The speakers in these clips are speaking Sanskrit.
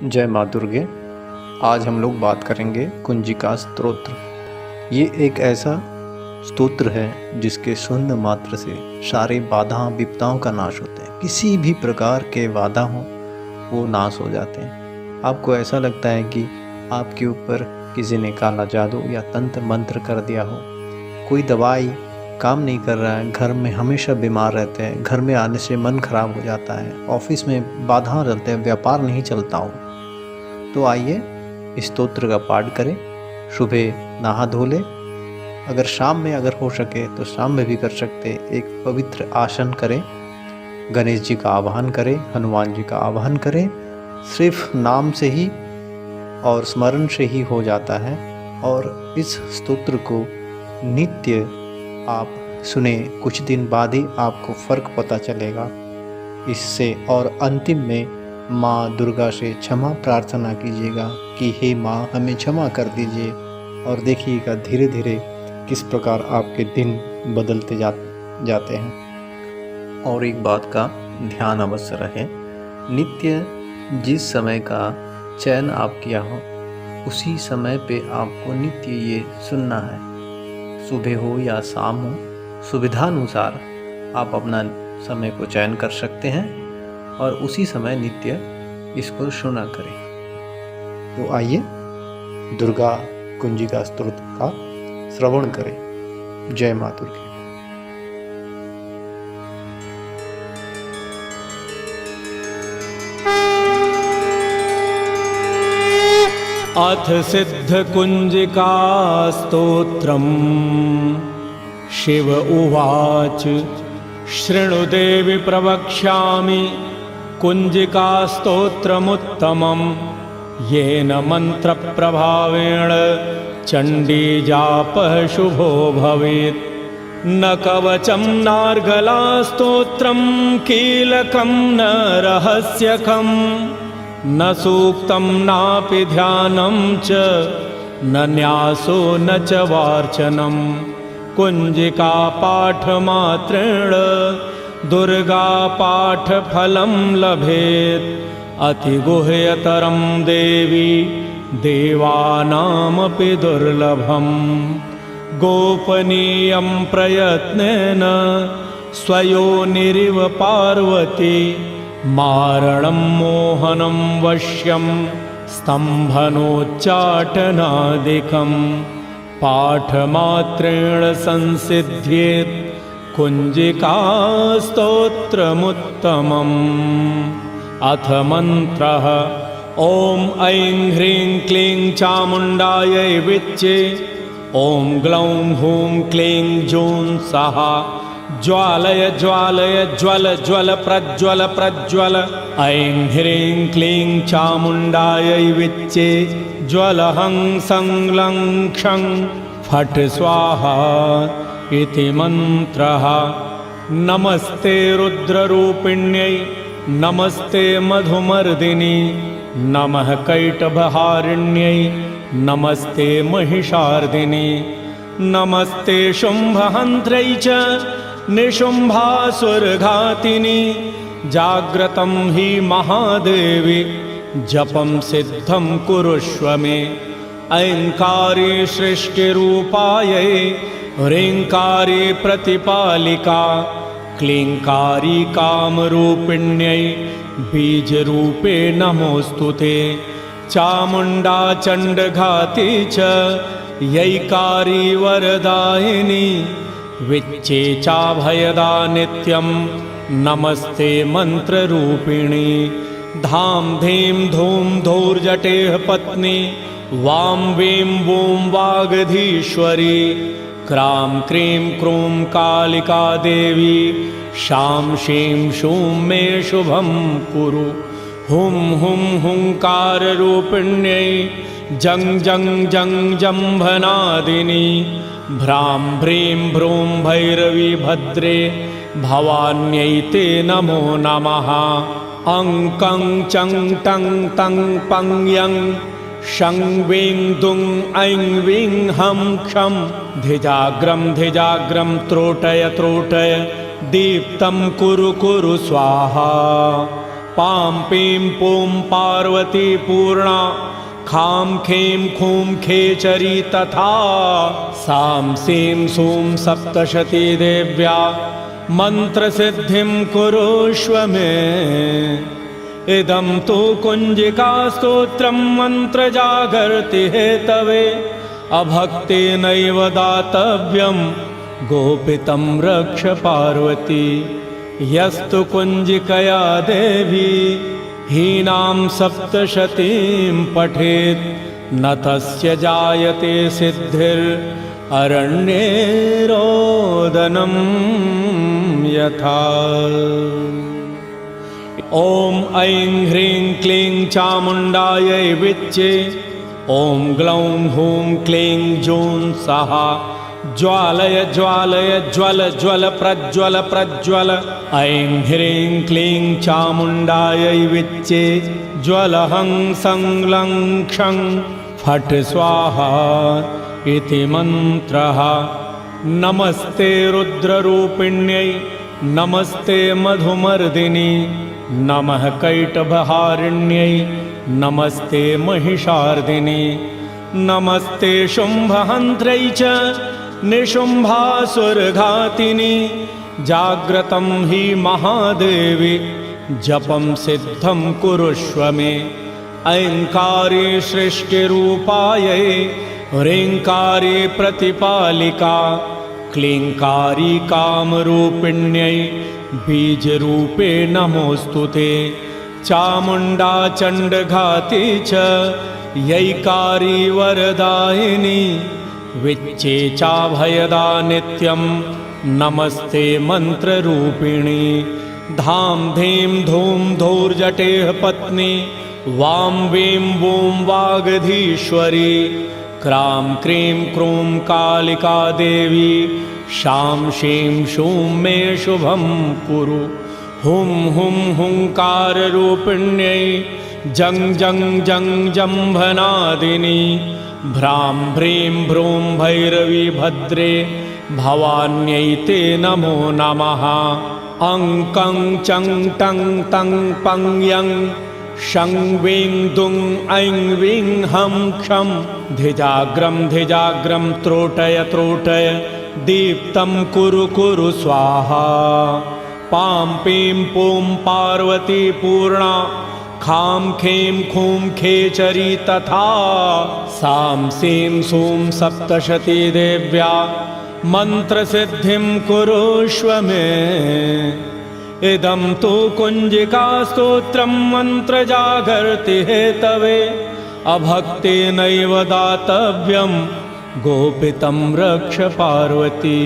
जय माँ दुर्गे। आज हम लोग बात करेंगे कुंजिका स्तोत्र। ये एक ऐसा स्तोत्र है जिसके सुनने मात्र से सारे बाधा विपदाओं का नाश होते हैं। किसी भी प्रकार के बाधा हो वो नाश हो जाते हैं। आपको ऐसा लगता है कि आपके ऊपर किसी ने काला जादू या तंत्र मंत्र कर दिया हो, कोई दवाई काम नहीं कर रहा है, घर में हमेशा बीमार रहते हैं, घर में आने से मन खराब हो जाता है, ऑफिस में बाधा रहते हैं, व्यापार नहीं चलता हो, तो आइए इस स्तोत्र का पाठ करें। सुबह नहा धो ले, अगर शाम में अगर हो सके तो शाम में भी कर सकते। एक पवित्र आसन करें, गणेश जी का आवाहन करें, हनुमान जी का आवाहन करें। सिर्फ नाम से ही और स्मरण से ही हो जाता है। और इस स्तोत्र को नित्य आप सुने, कुछ दिन बाद ही आपको फ़र्क पता चलेगा इससे। और अंतिम में माँ दुर्गा से क्षमा प्रार्थना कीजिएगा कि हे माँ हमें क्षमा कर दीजिए, और देखिएगा धीरे धीरे किस प्रकार आपके दिन बदलते जाते हैं। और एक बात का ध्यान अवश्य रहे, नित्य जिस समय का चयन आप किया हो उसी समय पे आपको नित्य ये सुनना है। सुबह हो या शाम हो, सुविधानुसार आप अपना समय को चयन कर सकते हैं और उसी समय नित्य इसको सुना करें। तो आइए दुर्गा कुंजिका स्तोत्र का श्रवण करें। जय माँ दुर्गे। अथ सिद्ध कुंजिका स्तोत्रम्। शिव उवाच शृणु देवि प्रवक्ष्यामि कुंजिका स्तोत्रमुत्तमम्। येन मन्त्रप्रभावेण चण्डी जापः शुभो भवेत्। न कवचं नार्गला स्तोत्रं कीलकं न रहस्यकं, न सूक्तं नापि ध्यानं च न न्यासो न च वार्चनं। कुंजिका पाठमात्रेण दुर्गा पाठफलं लभेत्। अतिगुह्यतरं देवी देवानामपि दुर्लभम्। गोपनीयं प्रयत्नेन स्वयोनिरिव पार्वती। मारणं मोहनं वश्यं स्तम्भनोच्चाटनादिकं। पाठमात्रेण संसिद्ध्येत् कुंजिका स्तोत्रमुत्तमम्। अथ मन्त्रः ॐ ऐं ह्रीं क्लीं चामुण्डायै विच्चे। ॐ ग्लौं हूं क्लीं जूं सहा। ज्वालय ज्वालय ज्वल ज्वल प्रज्वल प्रज्वल। ऐं ह्रीं क्लीं चामुण्डायै विच्चे। ज्वलहं संलं क्षं फट् स्वाहा इति मन्त्रः। नमस्ते रुद्ररूपिण्यै नमस्ते मधुमर्दिनी। नमः कैटभहारिण्यै नमस्ते महिषार्दिनी। नमस्ते शुम्भहन्त्रै च निशुम्भासुरघातिनी। जाग्रतं हि महादेवी जपं सिद्धं कुरुष्व मे। ऐङ्कारी सृष्टिरूपायै ह्रीङ्कारी प्रतिपालिका। क्लीङ्कारी कामरूपिण्यै बीजरूपे नमोऽस्तु ते। चामुण्डा चण्डघाती च यैकारी वरदायिनी। विच्चे चाभयदा नित्यं नमस्ते मन्त्ररूपिणी। धाम धीं धूम धूर्जटेः पत्नी। वां वीं वूं वागधीश्वरी। क्रां क्रीं क्रूं कालिका देवी। शां शीं शूं मे शुभं कुरु। हुं हुं हुंकाररूपिण्यै जं जं जं जम्भनादिनी। भ्रां भ्रीं भ्रूं भैरवी भद्रे भवान्यै ते नमो नमः। अं कं चं टं तं पं यं शं वीं दुं ऐं वीं हं क्षं। धिजाग्रं त्रोटय त्रोटय दीप्तं कुरु कुरु स्वाहा। पां पीं पूं पार्वती पूर्णा खां खीं खूं खेचरी तथा सां सीं सूं सप्तशती देव्या मन्त्रसिद्धिं कुरुष्व मे। इदं तु कुञ्जिकास्तोत्रं मन्त्रजागर्ति हेतवे अभक्तेनैव दातव्यं गोपितं रक्ष पार्वती। यस्तु कुञ्जिकया देवी हीनां सप्तशतीं पठेत् न तस्य जायते सिद्धिररण्ये रोदनं यथा। ॐ ऐं ह्रीं क्लीं चामुण्डायै विच्चे। ॐ ग्लौं हूं क्लीं जूं स्वाहा। ज्वालय ज्वालय ज्वल ज्वल प्रज्वल प्रज्वल। ऐं ह्रीं क्लीं चामुण्डायै विच्चे। ज्वलहं संलं क्षं फट् स्वाहा इति मन्त्रः। नमस्ते रुद्ररूपिण्यै नमस्ते मधुमर्दिनी नमः कैटभहारिण्यै नमस्ते महिषार्दिनी नमस्ते शुम्भहन्त्रै च निशुम्भासुरघातिनी। जाग्रतं हि महादेवी जपं सिद्धं कुरुष्व मे। ऐङ्कारी सृष्टिरूपायै ह्रीङ्कारी प्रतिपालिका क्लीङ्कारी कामरूपिण्यै बीजरूपे नमोऽस्तु ते। चामुण्डा चण्डघाती च यैकारी वरदायिनी विच्चे चाभयदा नित्यं नमस्ते मन्त्ररूपिणी। धां धीं धूं धूर्जटेः पत्नी वां वीं वूं वागधीश्वरी। क्रां क्रीं क्रूं कालिका देवी शां शीं शूं मे शुभं कुरु। हुं हुं हुंकाररूपिण्यै जं जं जं जम्भनादिनी। भ्रां भ्रीं भ्रूं भैरवी भद्रे भवान्यै ते नमो नमः। अं कं चं टं तं पं यं शं वीं दुं ऐं वीं हं क्षं। धिजाग्रं धिजाग्रं त्रोटय त्रोटय दीप्तं कुरु कुरु स्वाहा। पां पीं पूं पार्वती पूर्णा खां खीं खूं खेचरी तथा सां सीं सूं सप्तशती देव्या मन्त्रसिद्धिं कुरुष्व मे। इदं तु कुञ्जिकास्तोत्रं मन्त्रजागर्ति हेतवे अभक्तेनैव दातव्यं गोपितं रक्ष पार्वती।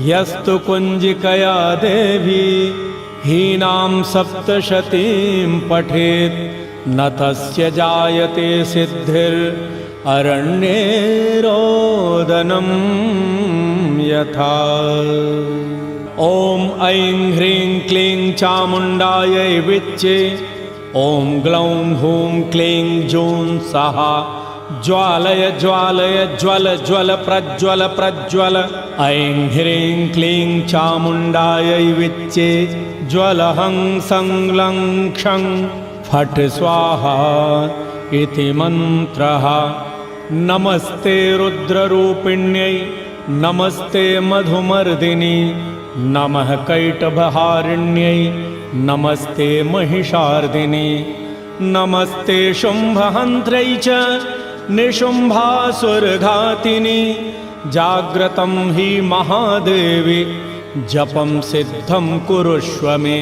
यस्तु कुञ्जिकया देवी हीनां सप्तशतीं पठेत् न तस्य जायते सिद्धिररण्ये रोदनं यथा। ॐ ऐं ह्रीं क्लीं चामुण्डायै विच्चे। ॐ ग्लौं हूं क्लीं जूं स्वाहा। ज्वालय ज्वालय ज्वल ज्वल प्रज्वल प्रज्वल। ऐं ह्रीं क्लीं चामुण्डायै विच्चे। ज्वलहं संलं क्षं फट् स्वाहा इति मन्त्रः। नमस्ते रुद्ररूपिण्यै नमस्ते मधुमर्दिनी नमः कैटभहारिण्यै नमस्ते महिषार्दिनी नमस्ते शुम्भहन्त्रै च निशुम्भासुरघातिनी। जाग्रतं हि महादेवी जपं सिद्धं कुरुष्व मे।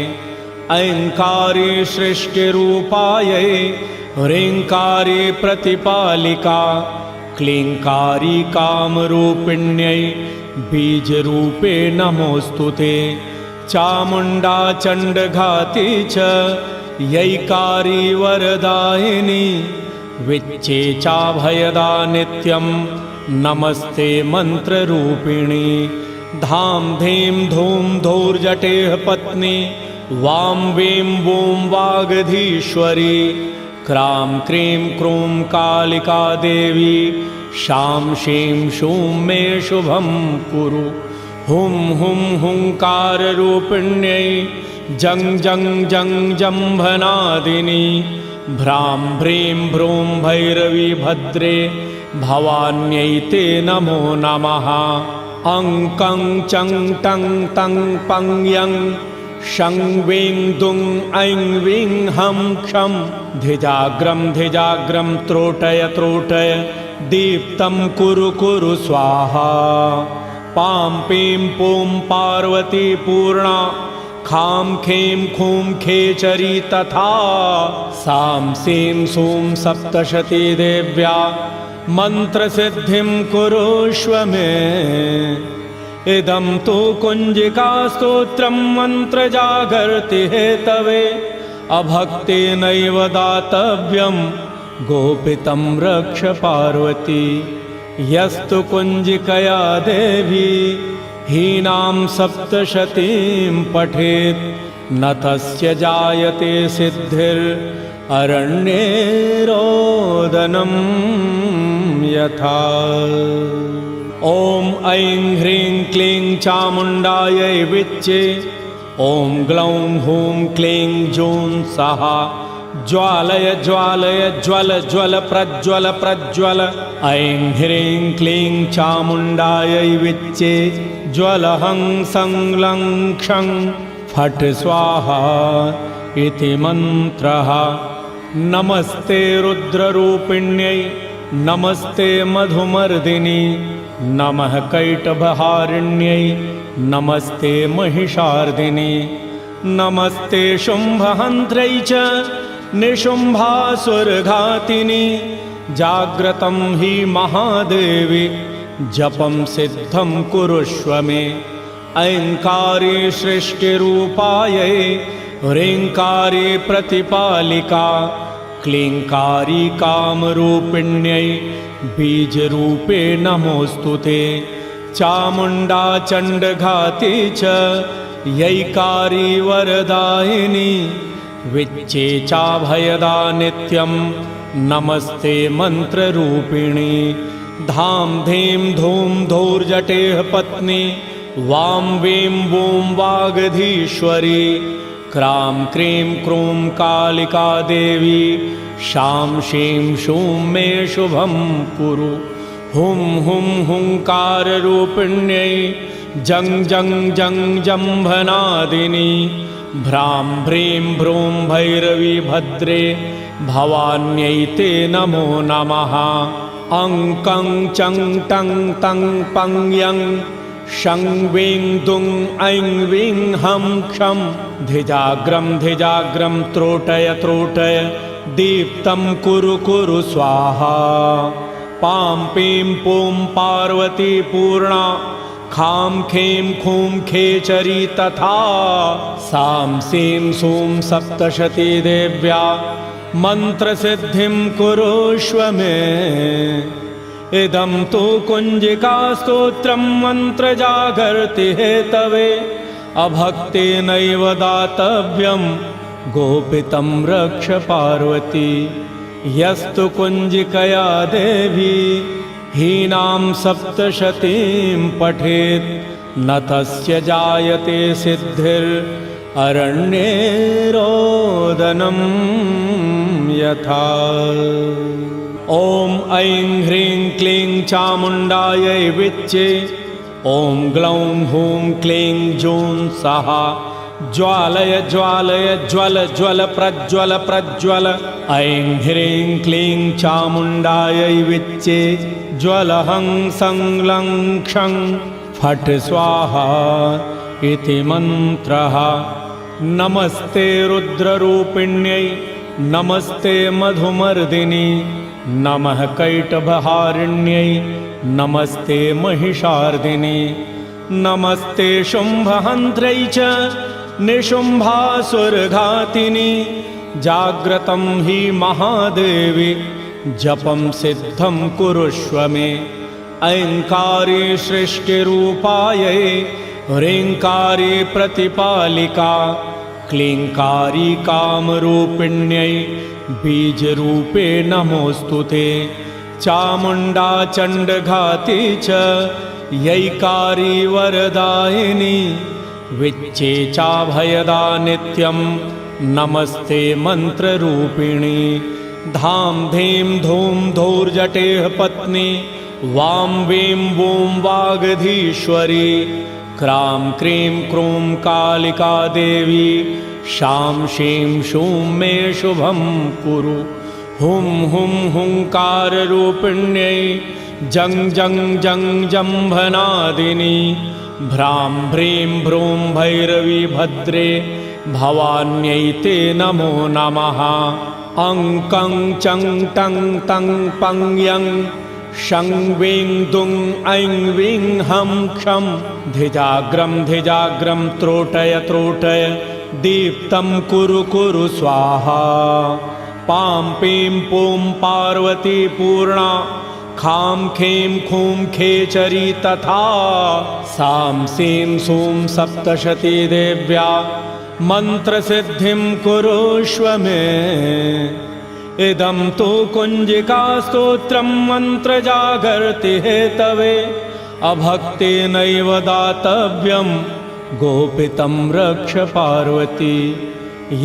ऐङ्कारी सृष्टिरूपायै ह्रीङ्कारी प्रतिपालिका क्लीङ्कारी कामरूपिण्यै बीजरूपे नमोऽस्तु ते। चामुण्डा चण्डघाती च यैकारी वरदायिनी विच्चे चाभयदा नित्यं नमस्ते मन्त्ररूपिणी। धां धीं धूं धूर्जटेः पत्नी वां वीं वूं वागधीश्वरी। क्रां क्रीं क्रूं कालिका देवी शां शीं शूं मे शुभं कुरु। हुं हुं हुंकाररूपिण्यै जं जं जं जम्भनादिनी भ्रां भ्रीं भ्रूं भैरवी भद्रे भवान्यै ते नमो नमः। अं कं चं टं तं पं यं शं वीं दुं ऐं वीं हं क्षं धिजाग्रं त्रोटय त्रोटय दीप्तं कुरु कुरु स्वाहा। पां पीं पूं पार्वती पूर्णा खां खे खेचरी तथा सां सीं सूं सप्तशती देव्या मंत्रसिद्धिं कुरुष्व मे। इदं तु कुञ्जिकास्तोत्रं मन्त्रजागर्ति हेतवे अभक्तेनैव दातव्यं गोपितं रक्ष पार्वती। यस्तु कुञ्जिकया देवी हीनां सप्तशतीं पठेत् न तस्य जायते सिद्धिररण्ये रोदनं यथा। ॐ ऐं ह्रीं क्लीं चामुण्डायै विच्चे ॐ ग्लौं हूं क्लीं जूं सहा ज्वालय ज्वालय ज्वल ज्वल प्रज्वल प्रज्वल। ऐं ह्रीं क्लीं चामुण्डायै विच्चे ज्वलहं संलं क्षं फट् स्वाहा इति मन्त्रः। नमस्ते रुद्ररूपिण्यै नमस्ते मधुमर्दिनी नमः कैटभहारिण्यै नमस्ते महिषार्दिनी नमस्ते शुम्भहन्त्रै च निशुम्भासुरघातिनी। जाग्रतं हि महादेवी जपं सिद्धं कुरुष्व मे। ऐङ्कारी सृष्टिरूपायै ह्रीङ्कारी प्रतिपालिका क्लीङ्कारी कामरूपिण्यै बीजरूपे नमोऽस्तु ते। चामुण्डा चण्डघाती च यैकारी वरदायिनी विच्चे चाभयदा नित्यं नमस्ते मन्त्ररूपिणी। धां धीं धूं धौर्जटेः पत्नी वां वीं वूं वागधीश्वरी क्रां क्रीं क्रूं कालिका देवी शां शीं शूं मे शुभं कुरु। हुं हुं हुंकाररूपिण्यै जं जं जं जम्भनादिनी भ्रां भ्रीं भ्रूं भैरवी भद्रे भवान्यै ते नमो नमः। अं कं चं टं तं पं यं शं वीं दुं ऐं वीं हं क्षं धिजाग्रं त्रोटय त्रोटय दीप्तं कुरु कुरु स्वाहा। पां पीं पूं पार्वती पूर्णा खां खें खेचरी तथा सां सीं सूं सप्तशती देव्या मंत्रसिद्धिं कुरुष्व मे। इदं तु कुञ्जिकास्तोत्रं मन्त्रजागर्ति हेतवे अभक्तेनैव दातव्यं गोपितं रक्ष पार्वती। यस्तु कुञ्जिकया देवी हीनां सप्तशतीं पठेत् न तस्य जायते सिद्धिररण्ये रोदनं यथा। ॐ ऐं ह्रीं क्लीं चामुण्डायै विच्चे ॐ ग्लौं हूं क्लीं जूं सहा ज्वालय ज्वालय ज्वल ज्वल प्रज्वल प्रज्वल। ऐं ह्रीं क्लीं चामुण्डायै विच्चे ज्वलहं संलं क्षं फट् स्वाहा इति मन्त्रः। नमस्ते रुद्ररूपिण्यै नमस्ते मधुमर्दिनी नमः कैटभहारिण्यै नमस्ते महिषार्दिनी नमस्ते शुम्भहन्त्रै च निशुम्भासुरघातिनी। जाग्रतं हि महादेवी जपं सिद्धं कुरुष्व मे। ऐङ्कारी सृष्टिरूपायै ह्रीङ्कारी प्रतिपालिका क्लीङ्कारी कामरूपिण्यै बीजरूपे नमोऽस्तु ते। चामुण्डा चण्डघाती च यैकारी वरदायिनी विच्चे चाभयदा नित्यं नमस्ते मन्त्ररूपिणी धाम धीं धूम धूर्जटेः पत्नी वां वीं वूं वागधीश्वरी क्रां क्रीं क्रूं कालिका देवी शां शीं शूं मे शुभं कुरु हुं हुं हुंकाररूपिण्यै जं जं जं जम्भनादिनी भ्रां भ्रीं भ्रूं भैरवी भद्रे भवान्यै ते नमो नमः अं कं चं टं तं पं यं शं वीं दुं ऐं वीं हं क्षं धिजाग्रं त्रोटय त्रोटय दीप्तं कुरु कुरु स्वाहा पां पीं पूं पार्वती पूर्णा खां खे खेचरी तथा सां सीं सूं सप्तशती देव्या मन्त्रसिद्धिं कुरुष्व मे इदं तु कुञ्जिकास्तोत्रं मन्त्रजागर्ति हेतवे अभक्तेनैव दातव्यं गोपितं रक्ष पार्वती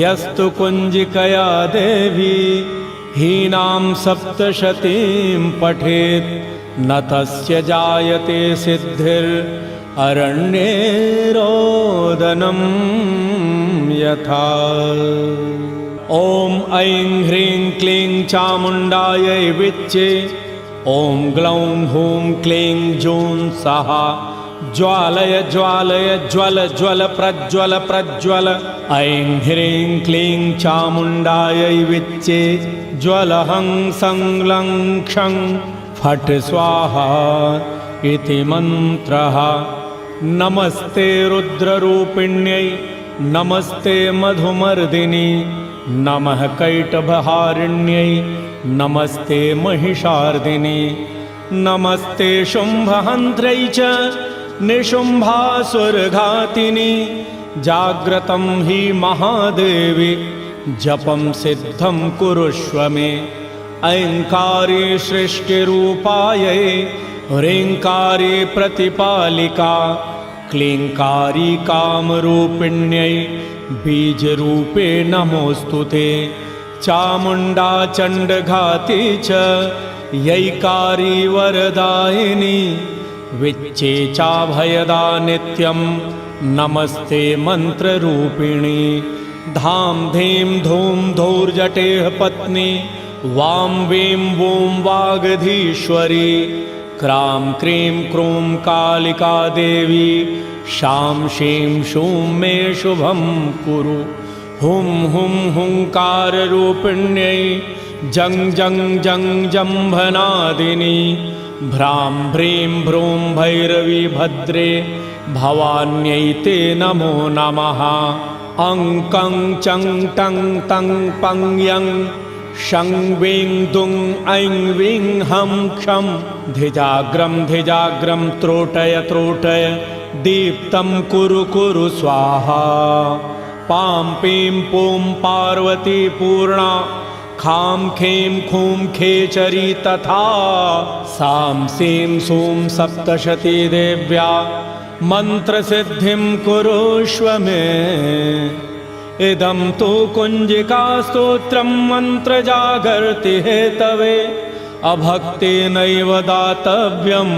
यस्तु कुञ्जिकया देवी हीनां सप्तशतीं पठेत् न तस्य जायते सिद्धिररण्ये रोदनं यथा ॐ ऐं ह्रीं क्लीं चामुण्डायै विच्चे ॐ ग्लौं हूं क्लीं जूं सहा ज्वालय ज्वालय ज्वल ज्वल प्रज्वल प्रज्वल ऐं ह्रीं क्लीं चामुण्डायै विच्चे ज्वलहं संलं क्षं फट् स्वाहा इति मन्त्रः नमस्ते रुद्ररूपिण्यै नमस्ते मधुमर्दिनी नमः कैटभहारिण्यै नमस्ते महिषार्दिनी नमस्ते शुम्भहन्त्रै च निशुम्भासुरघातिनी जाग्रतं हि महादेवी जपं सिद्धं कुरुष्व मे ऐङ्कारी सृष्टिरूपायै ह्रीङ्कारी प्रतिपालिका क्लीङ्कारी कामरूपिण्यै बीजरूपे नमोऽस्तु ते चामुण्डा चण्डघाती च यैकारी वरदायिनी विच्चे चाभयदा नित्यं नमस्ते मन्त्ररूपिणी धाम धीं धूम धूर्जटेः पत्नी वां वीं वूं वागधीश्वरी क्रां क्रीं क्रूं कालिका देवी शां शीं शूं मे शुभं कुरु हुं हुं हुंकाररूपिण्यै जं जं जं जम्भनादिनी भ्रां भ्रीं भ्रूं भैरवी भद्रे भवान्यै ते नमो नमः अं कं चं टं तं पं यं शं वीं दुं ऐं वीं हं क्षं धिजाग्रं त्रोटय त्रोटय दीप्तं कुरु कुरु स्वाहा पां पीं पूं पार्वती पूर्णा खां खें खूं खेचरी तथा सां सीं सूं सप्तशती देव्या मन्त्रसिद्धिं कुरुष्व मे इदं तु कुञ्जिकास्तोत्रं मन्त्रजागर्ति हेतवे अभक्तेनैव दातव्यं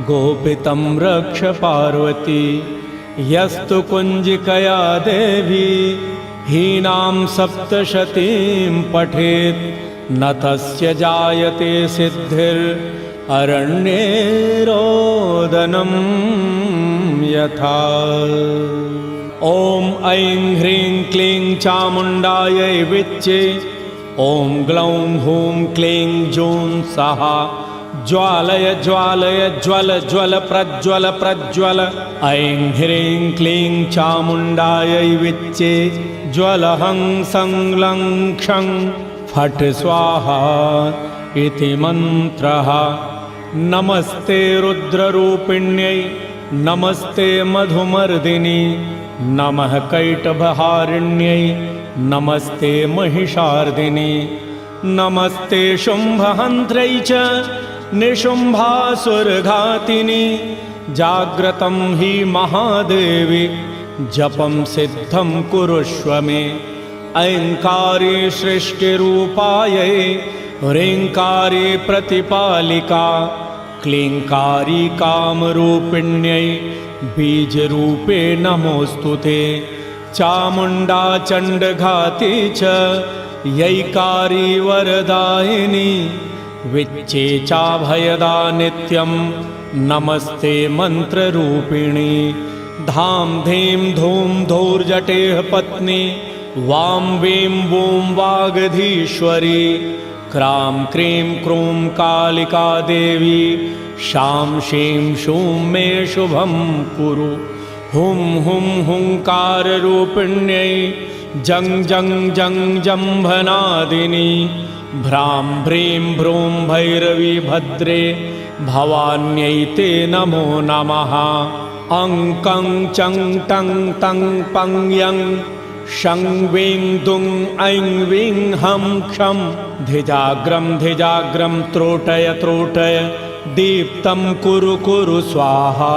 गोपितं रक्ष पार्वती यस्तु कुञ्जिकया देवी हीनां सप्तशतीं पठेत् न तस्य जायते सिद्धिररण्ये रोदनं यथा ॐ ऐं ह्रीं क्लीं चामुण्डायै विच्चे ॐ ग्लौं हूं क्लीं जूं सहा ज्वालय ज्वालय ज्वल ज्वल प्रज्वल प्रज्वल ऐं ह्रीं क्लीं चामुण्डायै विच्चे ज्वलहं संलं क्षं फट् स्वाहा इति मन्त्रः नमस्ते रुद्ररूपिण्यै नमस्ते मधुमर्दिनी नमः कैटभहारिण्यै नमस्ते महिषार्दिनी नमस्ते शुम्भहन्त्रै च निशुम्भासुरघातिनी जाग्रतं हि महादेवी जपं सिद्धं कुरुष्व मे। ऐङ्कारे सृष्टिरूपायै ह्रीङ्कारे प्रतिपालिका क्लीङ्कारी कामरूपिण्यै बीजरूपे नमोऽस्तु ते। चामुण्डा चण्डघाती च यैकारी वरदायिनी विच्चे चाभयदा नित्यं नमस्ते मन्त्ररूपिणी। धाम धीं धूम धौर्जटेः पत्नी वां वीं वूं वागधीश्वरी। क्रां क्रीं क्रूं कालिका देवी शां शीं शूं मे शुभं कुरु। हुं हुं हुंकाररूपिण्यै जं जं जं जम्भनादिनी। भ्रां भ्रीं भ्रूं भैरवी भद्रे भवान्यै ते नमो नमः। अं कं चं टं तं पं यं शं वीं दुं ऐं वीं हं क्षं। धिजाग्रं धिजाग्रं त्रोटय त्रोटय दीप्तं कुरु कुरु स्वाहा।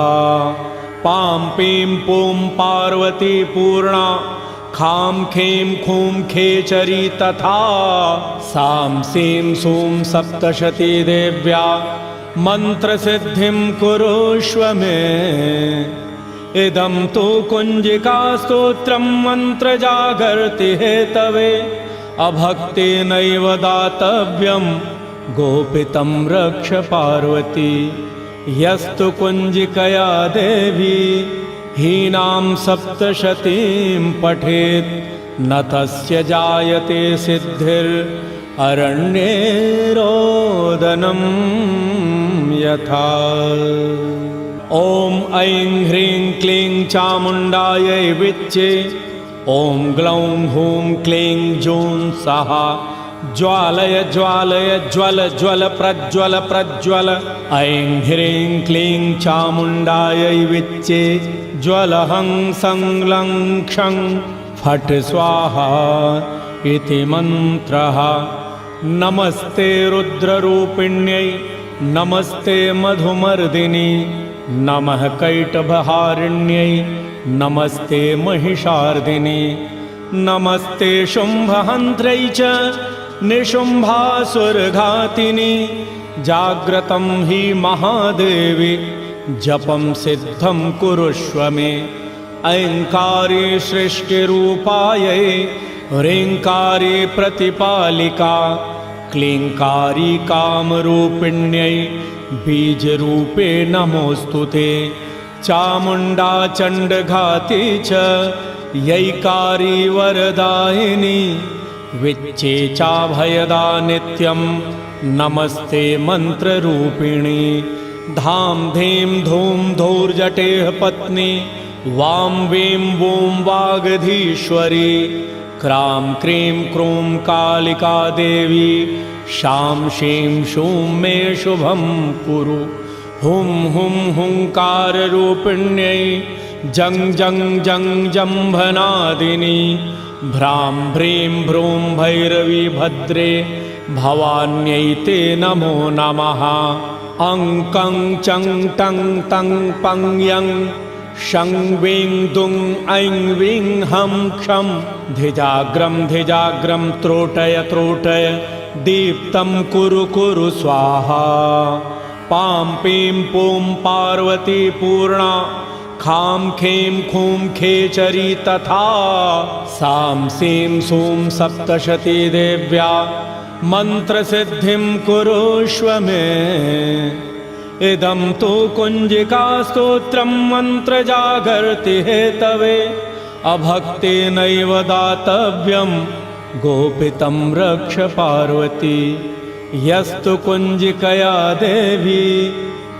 पां पीं पूं पार्वती पूर्णा खां खे खूं खेचरी तथा। सां सीं सूं सप्तशती देव्या मन्त्रसिद्धिं कुरुष्व मे। इदं तु कुञ्जिकास्तोत्रं मन्त्रजागर्ति हेतवे। अभक्तेनैव दातव्यं गोपितं रक्ष पार्वती। यस्तु कुञ्जिकया देवी हीनां सप्तशतीं पठेत् न तस्य जायते सिद्धिररण्ये रोदनं यथा। ॐ ऐं ह्रीं क्लीं चामुण्डायै विच्चे। ॐ ग्लौं हूं क्लीं जूं सहा। ज्वालय ज्वालय ज्वल ज्वल प्रज्वल प्रज्वल। ऐं ह्रीं क्लीं चामुण्डायै विच्चे। ज्वलहं संलं क्षं फट् स्वाहा इति मन्त्रः। नमस्ते रुद्ररूपिण्यै नमस्ते मधुमर्दिनी। नमः कैटभहारिण्यै नमस्ते महिषार्दिनी। नमस्ते शुम्भहन्त्रै च निशुम्भासुरघातिनी। जाग्रतं हि महादेवी जपं सिद्धं कुरुष्व मे। ऐङ्कारे सृष्टिरूपायै ह्रीङ्कारे प्रतिपालिका क्लीङ्कारी कामरूपिण्यै बीजरूपे नमोऽस्तु ते। चामुण्डा चण्डघाती च यैकारी वरदायिनी विच्चे चाभयदा नित्यं नमस्ते मन्त्ररूपिणी। धाम धीं धूम धौर्जटेः पत्नी वां वीं वूं वागधीश्वरी। क्रां क्रीं क्रूं कालिका देवी शां शीं शूं मे शुभं कुरु। हुं हुं हुंकाररूपिण्यै जं जं जं जम्भनादिनी। भ्रां भ्रीं भ्रूं भैरवी भद्रे भवान्यै ते नमो नमः। अं कं चं टं तं पं यं शं वीं दुं ऐं वीं हं क्षं। धिजाग्रं धिजाग्रं त्रोटय त्रोटय दीप्तं कुरु कुरु स्वाहा। पां पीं पूं पार्वती पूर्णा खां खें खूं खेचरी तथा। सां सीं सूं सप्तशती देव्या मन्त्रसिद्धिं कुरुष्व मे। इदं तु कुञ्जिकास्तोत्रं मन्त्रजागर्ति हेतवे। अभक्तेनैव दातव्यं गोपितं रक्ष पार्वती। यस्तु कुञ्जिकया देवी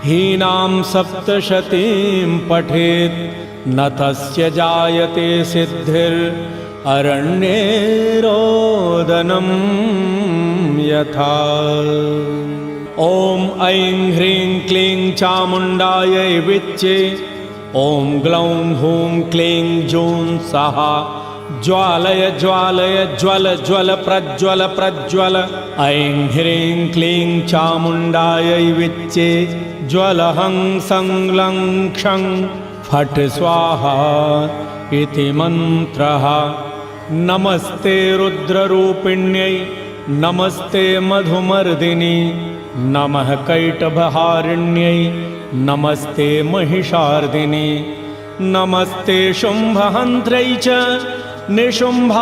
हीनां सप्तशतीं पठेत् न तस्य जायते सिद्धिररण्ये रोदनं यथा। ॐ ऐं ह्रीं क्लीं चामुण्डायै विच्चे। ॐ ग्लौं हूं क्लीं जूं सहा। ज्वालय ज्वालय ज्वल ज्वल प्रज्वल प्रज्वल। ऐं ह्रीं क्लीं चामुण्डायै विच्चे। ज्वलहं संलं क्षं फट् स्वाहा इति मन्त्रः। नमस्ते रुद्ररूपिण्यै नमस्ते मधुमर्दिनी नमः कैटभहारिण्यै नमस्ते महिषार्दिनी नमस्ते शुम्भहन्त्रै च निशुम्भासुरघातिनी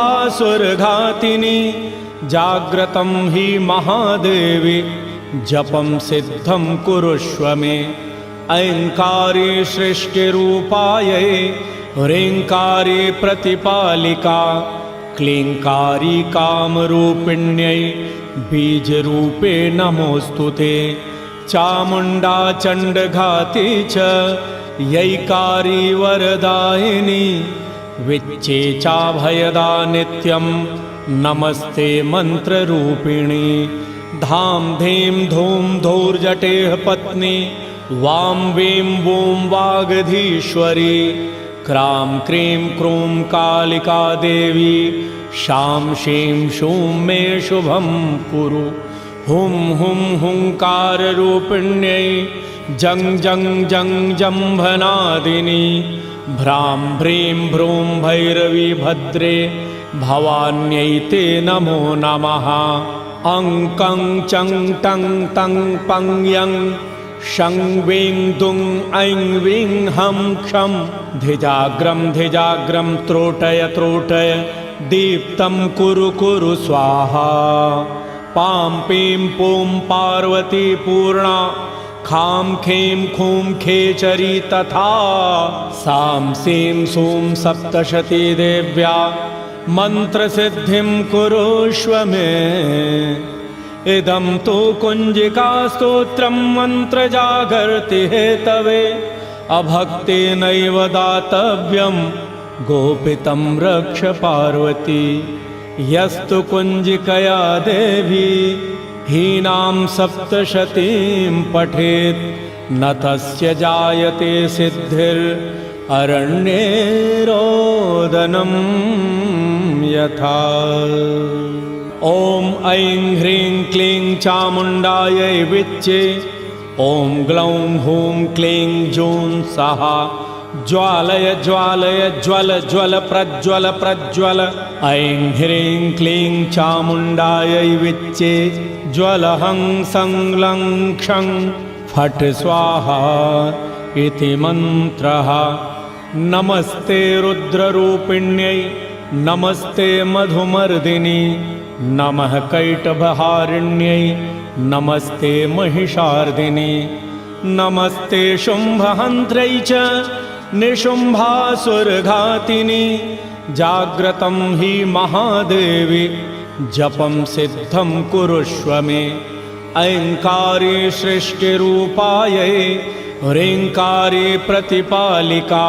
जाग्रतं हि महादेवी जपं सिद्धं कुरुष्व मे। ऐङ्कारी सृष्टिरूपायै ह्रीङ्कारी प्रतिपालिका क्लीङ्कारी कामरूपिण्यै बीजरूपे नमोऽस्तु ते। चामुण्डा चण्डघाती च यैकारी वरदायिनी विच्चेचाभयदा नित्यं नमस्ते मन्त्ररूपिणी। धां धीं धूं धौर्जटेः पत्नी वां वीं वूं वागधीश्वरी क्रां क्रीं क्रूं कालिका देवी शां शीं शूं मे शुभं कुरु। हुं हुं हुंकाररूपिण्यै जं जं जं जम्भनादिनी भ्रां भ्रीं भ्रूं भैरवी भद्रे भवान्यै ते नमो नमः। अं कं चं टं तं पं यं शं वीं दुं ऐं वीं हं क्षं धिजाग्रं त्रोटय त्रोटय दीप्तं कुरु कुरु स्वाहा। पां पीं पूं पार्वती पूर्णा खां खे खूं खेचरी तथा सां सीं सूं सप्तशती देव्या मन्त्रसिद्धिं कुरुष्व मे। इदं तु कुञ्जिकास्तोत्रं मन्त्रजागर्ति हेतवे अभक्तेनैव दातव्यं गोपितं रक्ष पार्वती। यस्तु कुञ्जिकया देवी हीनां सप्तशतीं पठेत् न तस्य जायते सिद्धिररण्ये रोदनं यथा। ॐ ऐं ह्रीं क्लीं चामुण्डायै विच्चे ॐ ग्लौं हूं क्लीं जूं सहा ज्वालय ज्वालय ज्वल ज्वल प्रज्वल प्रज्वल। ऐं ह्रीं क्लीं चामुण्डायै विच्चे ज्वलहं संलं क्षं फट् स्वाहा इति मन्त्रः। नमस्ते रुद्ररूपिण्यै नमस्ते मधुमर्दिनी नमः कैटभहारिण्यै नमस्ते महिषार्दिनी नमस्ते शुम्भहन्त्रै च निशुम्भासुरघातिनी जाग्रतं हि महादेवी जपं सिद्धं कुरुष्व मे। ऐङ्कारी सृष्टिरूपायै ह्रीङ्कारी प्रतिपालिका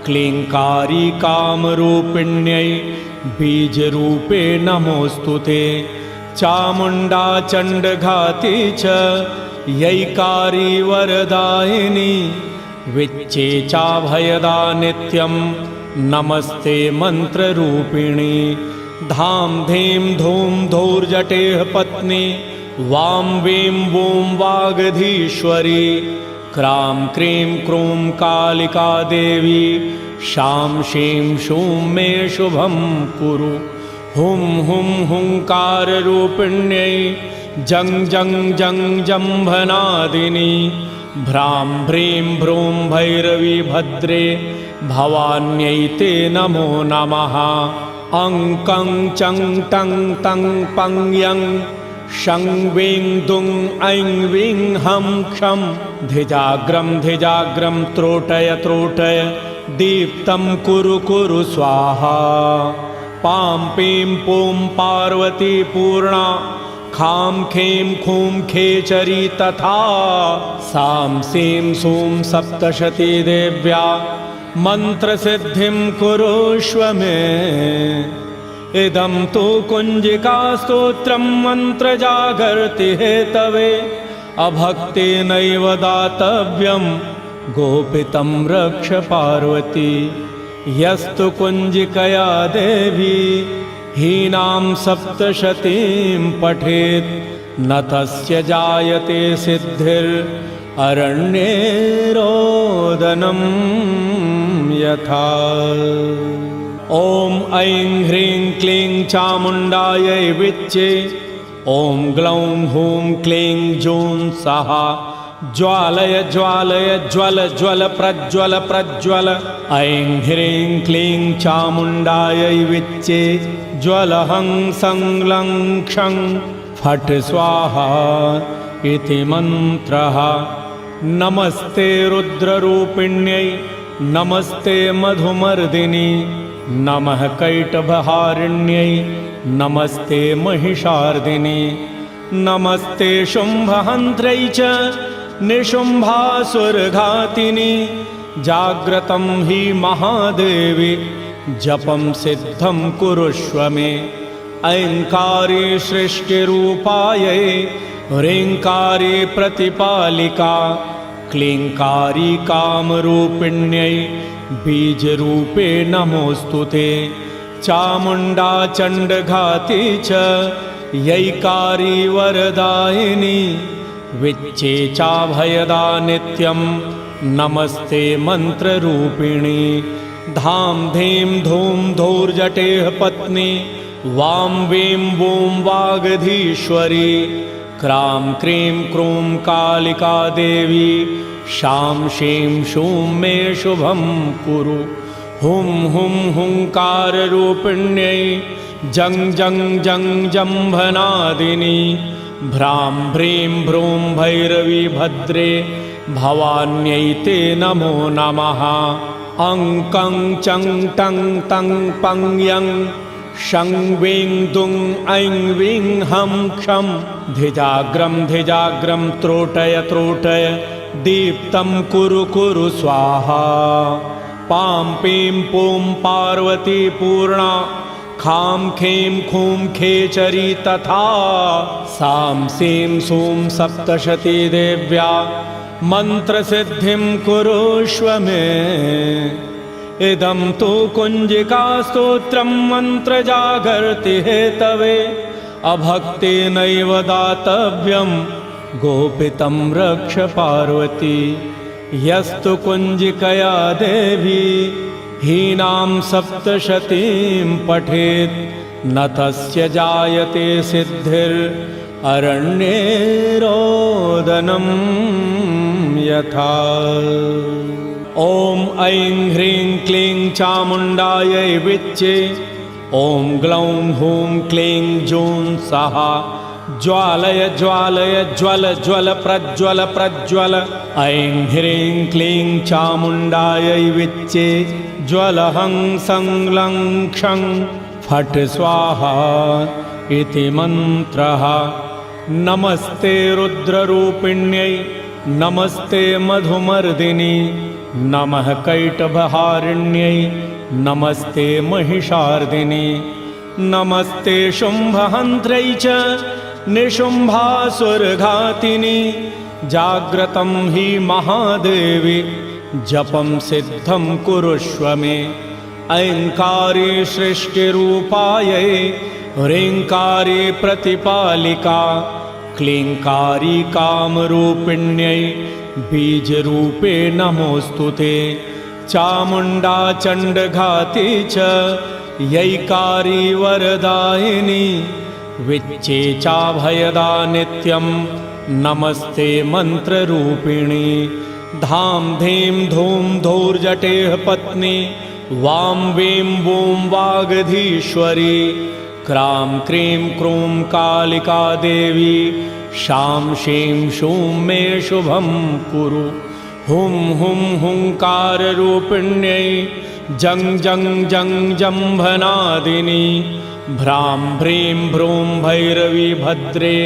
क्लीङ्कारी कामरूपिण्यै बीजरूपे नमोऽस्तु ते। चामुण्डा चण्डघाती च यैकारी वरदायिनी विच्चेचाभयदा नित्यं नमस्ते मन्त्ररूपिणी। धां धीं धूं धौर्जटेः पत्नी वां वीं वूं वागधीश्वरी क्रां क्रीं क्रूं कालिका देवी शां शीं शूं मे शुभं कुरु। हुं हुं हुंकाररूपिण्यै जं जं जं जम्भनादिनी भ्रां भ्रीं भ्रूं भैरवी भद्रे भवान्यै ते नमो नमः। अं कं चं टं तं पं यं शं वीं दुं ऐं वीं हं क्षं धिजाग्रं त्रोटय त्रोटय दीप्तं कुरु कुरु स्वाहा। पां पीं पूं पार्वती पूर्णा खां खें खूं खेचरी तथा सां सीं सूं सप्तशती देव्या मन्त्रसिद्धिं कुरुष्व मे। इदं तु कुञ्जिकास्तोत्रं मन्त्रजागर्ति हेतवे अभक्तेनैव दातव्यं गोपितं रक्ष पार्वती। यस्तु कुञ्जिकया देवी हीनां सप्तशतीं पठेत् न तस्य जायते सिद्धिर् अरण्ये रोदनं यथा। ॐ ऐं ह्रीं क्लीं चामुण्डायै विच्चे। ॐ ग्लौं हूं क्लीं जूं सहा ज्वालय ज्वालय ज्वल ज्वल प्रज्वल प्रज्वल। ऐं ह्रीं क्लीं चामुण्डायै विच्चे ज्वलहं संलं क्षं फट् स्वाहा इति मन्त्रः। नमस्ते रुद्ररूपिण्यै नमस्ते मधुमर्दिनी नमः कैटभहारिण्यै नमस्ते महिषार्दिनी नमस्ते शुम्भहन्त्रै च निशुम्भासुरघातिनि। जाग्रतं हि महादेवी जपं सिद्धं कुरुष्व मे। ऐङ्कारी सृष्टिरूपायै ह्रीङ्कारी प्रतिपालिका क्लीङ्कारी कामरूपिण्यै बीजरूपे नमोऽस्तु ते। चामुण्डा चण्डघाती च यैकारी वरदायिनी विच्चे चाभयदा नित्यं नमस्ते मन्त्ररूपिणी। धाम धीं धूम धूर्जटेः पत्नी वां वीं वूं वागधीश्वरी। क्रां क्रीं क्रूं कालिका देवी शां शीं शूं मे शुभं कुरु। हुं हुं हुंकाररूपिण्यै जं जं जं जम्भनादिनी। भ्रां भ्रीं भ्रूं भैरवी भद्रे भवान्यै ते नमो नमः। अं कं चं टं तं पं यं शं वीं दुं ऐं वीं हं क्षं। धिजाग्रं धिजाग्रं त्रोटय त्रोटय दीप्तं कुरु कुरु स्वाहा। पां पीं पूं पार्वती पूर्णा खां खे खूं खेचरी तथा। सां सीं सूं सप्तशती देव्या मन्त्रसिद्धिं कुरुष्व मे। इदं तु कुञ्जिकास्तोत्रं मन्त्रजागर्ति हेतवे। अभक्तेनैव दातव्यं गोपितं रक्ष पार्वती। यस्तु कुञ्जिकया देवी हीनां सप्तशतीं पठेत् न तस्य जायते सिद्धिररण्ये रोदनं यथा। ॐ ऐं ह्रीं क्लीं चामुण्डायै विच्चे। ॐ ग्लौं हूं क्लीं जूं सहा ज्वालय ज्वालय ज्वल ज्वल प्रज्वल प्रज्वल। ऐं ह्रीं क्लीं चामुण्डायै विच्चे ज्वलहं संलं क्षं फट् स्वाहा इति मन्त्रः। नमस्ते रुद्ररूपिण्यै नमस्ते मधुमर्दिनी नमः कैटभहारिण्यै नमस्ते महिषार्दिनी। नमस्ते शुम्भहन्त्रै च निशुम्भासुरघातिनि। जाग्रतं हि महादेवी जपं सिद्धं कुरुष्व मे। ऐङ्कारी सृष्टिरूपायै ह्रीङ्कारी प्रतिपालिका क्लीङ्कारी कामरूपिण्यै बीजरूपे नमोऽस्तु ते। चामुण्डा चण्डघाती च यैकारी वरदायिनी विच्चे चाभयदा नित्यं नमस्ते मन्त्ररूपिणी। धाम धीं धूम धूर्जटेः पत्नी वां वीं वूं वागधीश्वरी। क्रां क्रीं क्रूं कालिका देवी शां शीं शूं मे शुभं कुरु। हुं हुं हुंकाररूपिण्यै जं जं जं जम्भनादिनी। भ्रां भ्रीं भ्रूं भैरवी भद्रे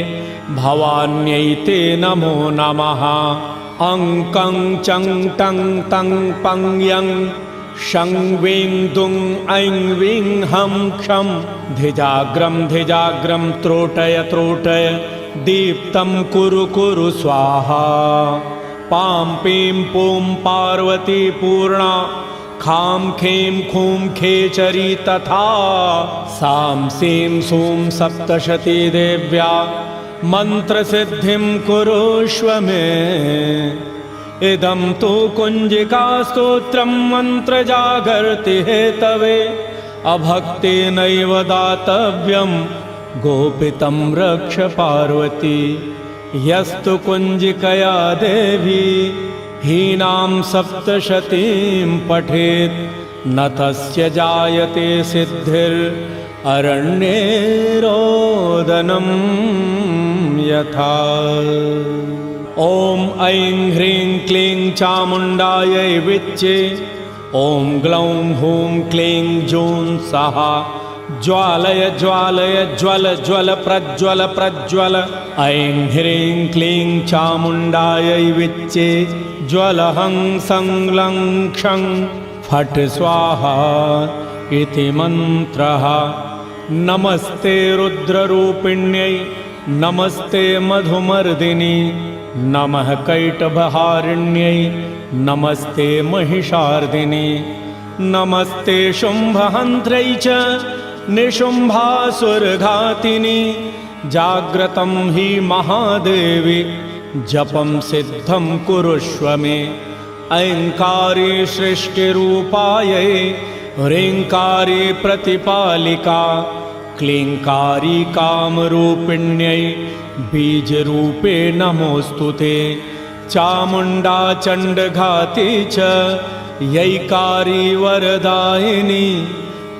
भवान्यै ते नमो नमः। अं कं चं टं तं पं यं शं वीं दुं ऐं वीं हं क्षं। धिजाग्रं धिजाग्रं त्रोटय त्रोटय दीप्तं कुरु कुरु स्वाहा। पां पीं पूं पार्वती पूर्णा खां खें खूं खेचरी तथा। सां सीं सूं सप्तशती देव्या मन्त्रसिद्धिं कुरुष्व मे। इदं तु कुञ्जिकास्तोत्रं मन्त्रजागर्ति हेतवे। अभक्तेनैव दातव्यं गोपितं रक्ष पार्वती। यस्तु कुञ्जिकया देवी हीनां सप्तशतीं पठेत् न तस्य जायते सिद्धिररण्ये रोदनं यथा। ॐ ऐं ह्रीं क्लीं चामुण्डायै विच्चे। ॐ ग्लौं हूं क्लीं जूं सहा। ज्वालय ज्वालय ज्वल ज्वल प्रज्वल प्रज्वल। ऐं ह्रीं क्लीं चामुण्डायै विच्चे। ज्वलहं संलं क्षं फट् स्वाहा इति मन्त्रः। नमस्ते रुद्ररूपिण्यै नमस्ते मधुमर्दिनि। नमः कैटभहारिण्यै नमस्ते महिषार्दिनि। नमस्ते शुम्भहन्त्रै च निशुम्भासुरघातिनि। जाग्रतं हि महादेवी जपं सिद्धं कुरुष्व मे। ऐङ्कारी सृष्टिरूपायै ह्रीङ्कारी प्रतिपालिका। क्लीङ्कारी कामरूपिण्यै बीजरूपे नमोऽस्तु ते। चामुण्डा चण्डघाती च यैकारी वरदायिनी।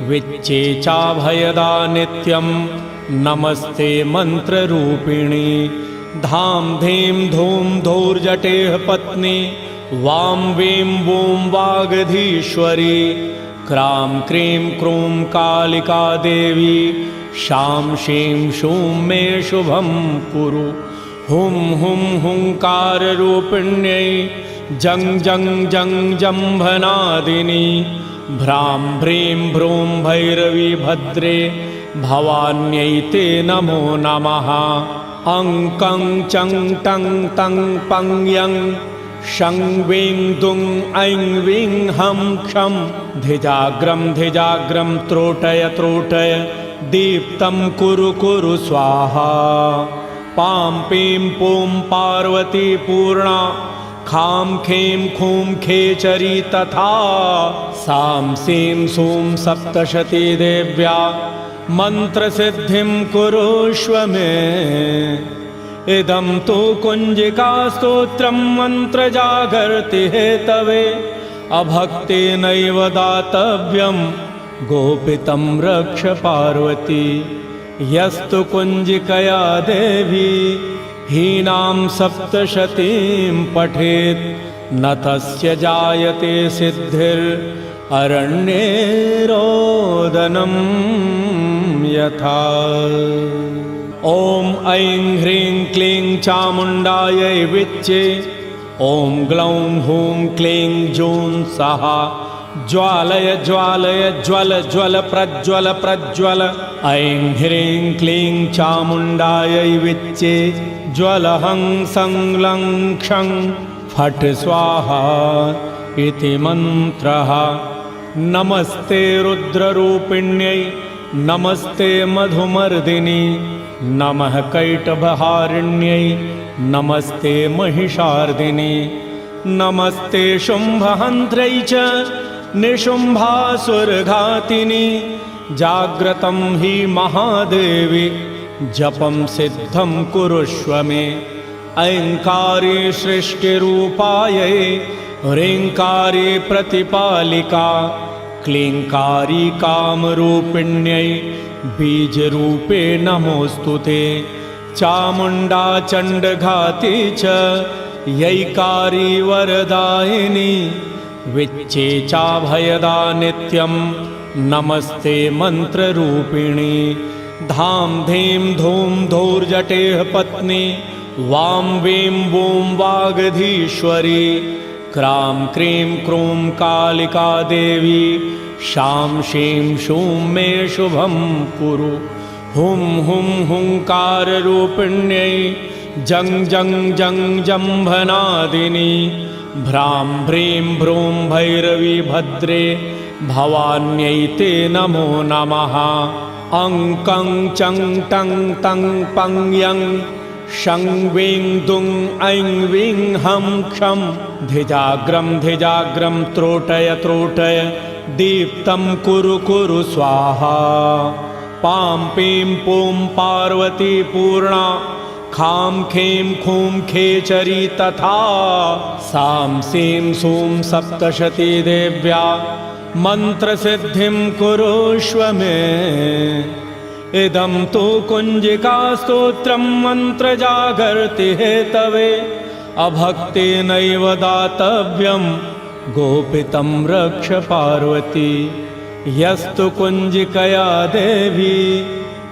विच्चे चाभयदा नित्यं नमस्ते मन्त्ररूपिणी। धां धीं धूं धौर्जटेः पत्नी। वां वीं वूं वागधीश्वरी। क्रां क्रीं क्रूं कालिका देवी। शां शीं शूं मे शुभं कुरु। हुं हुं हुंकाररूपिण्यै जं जं जं जम्भनादिनी। भ्रां भ्रीं भ्रूं भैरवी भद्रे भवान्यै ते नमो नमः। अं कं चं टं तं पं यं शं वीं दुं ऐं वीं हं क्षं। धिजाग्रं धिजाग्रं त्रोटय त्रोटय दीप्तं कुरु कुरु स्वाहा। पां पीं पूं पार्वती पूर्णा। खां खीं खूं खेचरी तथा। सां सीं सूं सप्तशती देव्या मन्त्रसिद्धिं कुरुष्व मे। इदं तु कुञ्जिकास्तोत्रं मन्त्रजागर्ति हेतवे। अभक्तेनैव दातव्यं गोपितं रक्ष पार्वती। यस्तु कुञ्जिकया देवी हीनां सप्तशतीं पठेत् न तस्य जायते सिद्धिररण्ये रोदनं यथा। ॐ ऐं ह्रीं क्लीं चामुण्डायै विच्चे। ॐ ग्लौं हूं क्लीं जूं सहा। ज्वालय ज्वालय ज्वल ज्वल प्रज्वल प्रज्वल। ऐं ह्रीं क्लीं चामुण्डायै विच्चे। ज्वलहं संलं क्षं फट् स्वाहा इति मन्त्रः। नमस्ते रुद्ररूपिण्यै नमस्ते मधुमर्दिनि। नमः कैटभहारिण्यै नमस्ते महिषार्दिनि। नमस्ते शुम्भहन्त्रै च निशुम्भासुरघातिनि। जाग्रतं हि महादेवी जपं सिद्धं कुरुष्व मे। ऐङ्कारी सृष्टिरूपायै ह्रीङ्कारी प्रतिपालिका। क्लीङ्कारी कामरूपिण्यै बीजरूपे नमोऽस्तु ते। चामुण्डा चण्डघाती च यैकारी वरदायिनी। विच्चे चाभयदा नित्यं नमस्ते मन्त्ररूपिणी। धां धीं धूं धौर्जटेः पत्नी। वां वीं वूं वागधीश्वरी। क्रां क्रीं क्रूं कालिका देवी। शां शीं शूं मे शुभं कुरु। हुं हुं हुंकाररूपिण्यै जं जं जं जम्भनादिनी। भ्रां भ्रीं भ्रूं भैरवी भद्रे भवान्यै ते नमो नमः। अं कं चं टं तं पं यं शं वीं दुं ऐं वीं हं क्षं धिजाग्रं धिजाग्रं त्रोटय त्रोटय दीप्तं कुरु कुरु स्वाहा पां पीं पूं पार्वती पूर्णा खां खें खूं खेचरी तथा सां सीं सूं सप्तशती देव्या मन्त्रसिद्धिं कुरुष्व मे इदं तु कुञ्जिकास्तोत्रं मन्त्रजागर्ति हेतवे अभक्तेनैव दातव्यं गोपितं रक्ष पार्वती यस्तु कुञ्जिकया देवी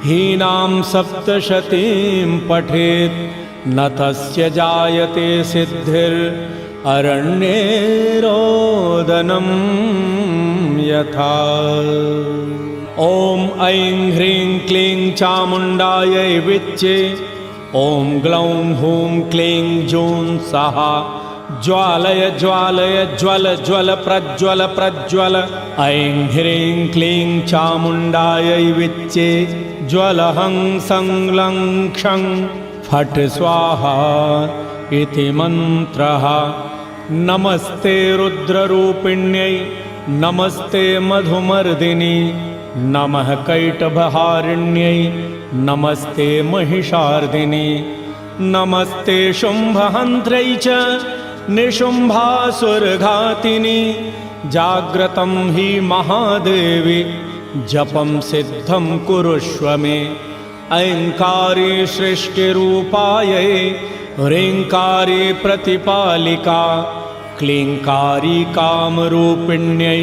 हीनां सप्तशतीं पठेत् न तस्य जायते सिद्धिररण्ये रोदनं यथा। ॐ ऐं ह्रीं क्लीं चामुण्डायै विच्चे ॐ ग्लौं हूं क्लीं जूं सहा ज्वालय ज्वालय ज्वल ज्वल प्रज्वल प्रज्वल ऐं ह्रीं क्लीं चामुण्डायै विच्चे ज्वलहं संलं क्षं फट् स्वाहा इति मन्त्रः। नमस्ते रुद्ररूपिण्यै नमस्ते मधुमर्दिनी नमः कैटभहारिण्यै नमस्ते महिषार्दिनी नमस्ते शुम्भहन्त्रै च निशुम्भासुरघातिनी जाग्रतं हि महादेवी जपं सिद्धं कुरुष्व मे ऐङ्कारी सृष्टिरूपायै ह्रीङ्कारी प्रतिपालिका क्लीङ्कारी कामरूपिण्यै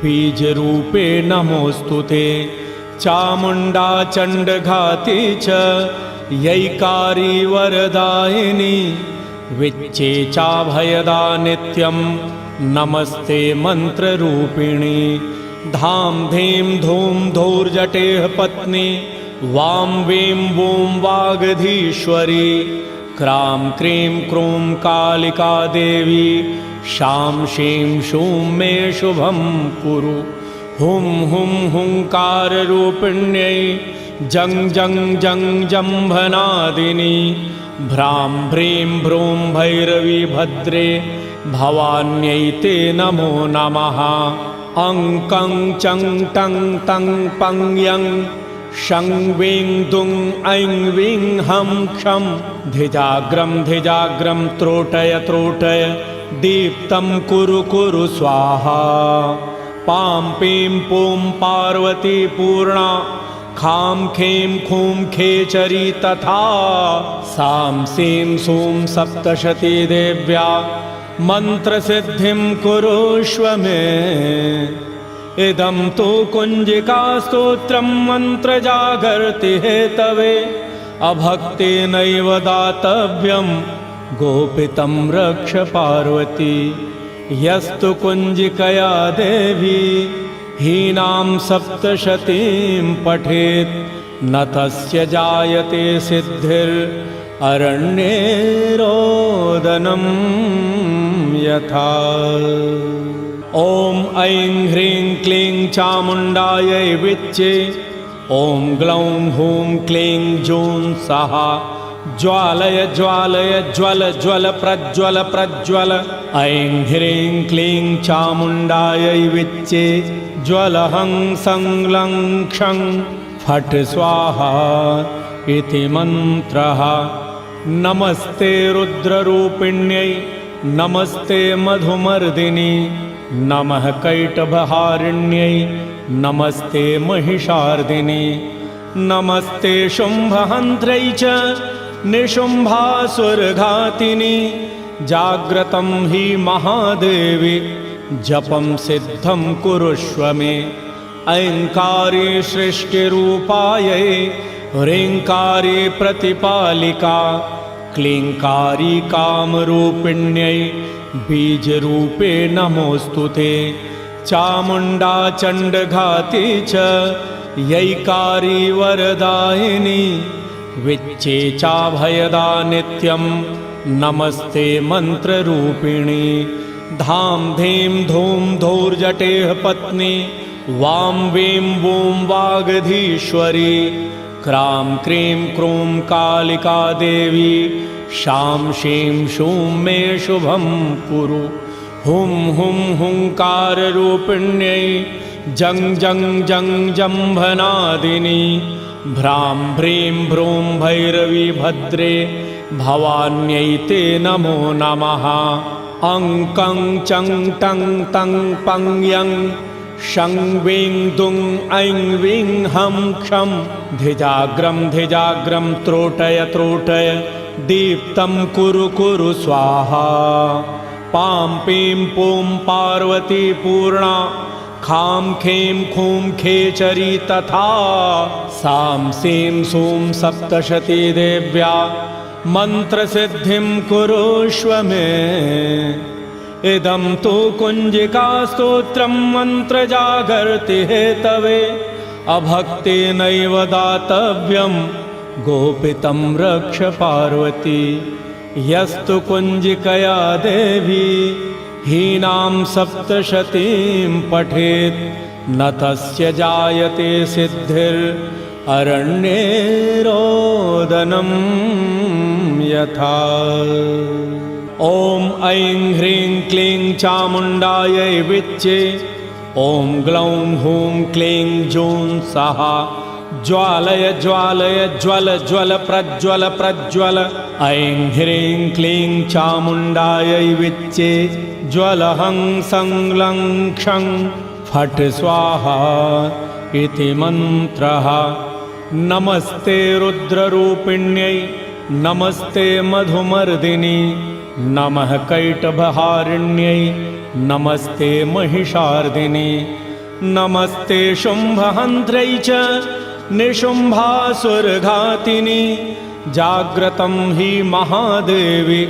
बीजरूपे नमोऽस्तु ते चामुण्डा चण्डघाती च यैकारी वरदायिनी विच्चे चाभयदा नित्यं नमस्ते मन्त्ररूपिणी धाम धीं धूम धूर्जटेः पत्नी वां वीं वूं वागधीश्वरी क्रां क्रीं क्रूं कालिका देवी शां शीं शूं मे शुभं कुरु हुं हुं हुंकाररूपिण्यै जं जं जं जम्भनादिनी भ्रां भ्रीं भ्रूं भैरवी भद्रे भवान्यै ते नमो नमः। अं कं चं टं तं पं यं शं वीं दुं ऐं वीं हं क्षं धिजाग्रं धिजाग्रं त्रोटय त्रोटय दीप्तं कुरु कुरु स्वाहा पां पीं पूं पार्वती पूर्णा खां खें खूं खेचरी तथा सां सीं सूं सप्तशती देव्या मन्त्रसिद्धिं कुरुष्व मे इदं तु कुञ्जिकास्तोत्रं मन्त्रजागर्ति हेतवे अभक्तेनैव दातव्यं गोपितं रक्ष पार्वती यस्तु कुञ्जिकया देवी हीनां सप्तशतीं पठेत् न तस्य जायते सिद्धिररण्ये रोदनं यथा। ॐ ऐं ह्रीं क्लीं चामुण्डायै विच्चे ॐ ग्लौं हूं क्लीं जूं सहा ज्वालय ज्वालय ज्वल ज्वल प्रज्वल प्रज्वल ऐं ह्रीं क्लीं चामुण्डायै विच्चे ज्वलहं संलं क्षं फट् स्वाहा इति मन्त्रः। नमस्ते रुद्ररूपिण्यै नमस्ते मधुमर्दिनी नमः कैटभहारिण्यै नमस्ते महिषार्दिनी नमस्ते शुम्भहन्त्रै च निशुम्भासुरघातिनी जाग्रतं हि महादेवी जपं सिद्धं कुरुष्व मे ऐङ्कारी सृष्टिरूपायै ह्रीङ्कारी प्रतिपालिका क्लीङ्कारी कामरूपिण्यै बीजरूपे नमोऽस्तु ते चामुण्डा चण्डघाती च यैकारी वरदायिनी विच्चे चाभयदा नित्यं नमस्ते मन्त्ररूपिणी धाम धीं धूम धूर्जटेः पत्नी वां वीं वूं वागधीश्वरी क्रां क्रीं क्रूं कालिका देवी शां शीं शूं मे शुभं कुरु। हुं हुं हुंकाररूपिण्यै जं जं जं जम्भनादिनी भ्रां भ्रीं भ्रूं भैरवी भद्रे भवान्यै ते नमो नमः। अं कं चं टं तं पं यं शं वीं दुं ऐं वीं हं क्षं धिजाग्रं त्रोटय त्रोटय दीप्तं कुरु कुरु स्वाहा। पां पीं पूं पार्वती पूर्णा खां खें खूं खेचरी तथा सां सीं सूं सप्तशती देव्या मंत्रसिद्धिं कुरुष्व मे। इदं तु कुञ्जिकास्तोत्रं मन्त्रजागर्ति हेतवे अभक्तेनैव दातव्यं गोपितं रक्ष पार्वती। यस्तु कुञ्जिकया देवी हीनां सप्तशतीं पठेत् न तस्य जायते सिद्धिररण्ये रोदनं यथा। ॐ ऐं ह्रीं क्लीं चामुण्डायै विच्चे ॐ ग्लौं हूं क्लीं जूं सहा ज्वालय ज्वालय ज्वल ज्वल प्रज्वल प्रज्वल। ऐं ह्रीं क्लीं चामुण्डायै विच्चे ज्वलहं संलं क्षं फट् स्वाहा इति मन्त्रः। नमस्ते रुद्ररूपिण्यै नमस्ते मधुमर्दिनी नमः कैटभहारिण्यै नमस्ते महिषार्दिनी नमस्ते शुम्भहन्त्रै च निशुम्भासुरघातिनी। जाग्रतं हि महादेवी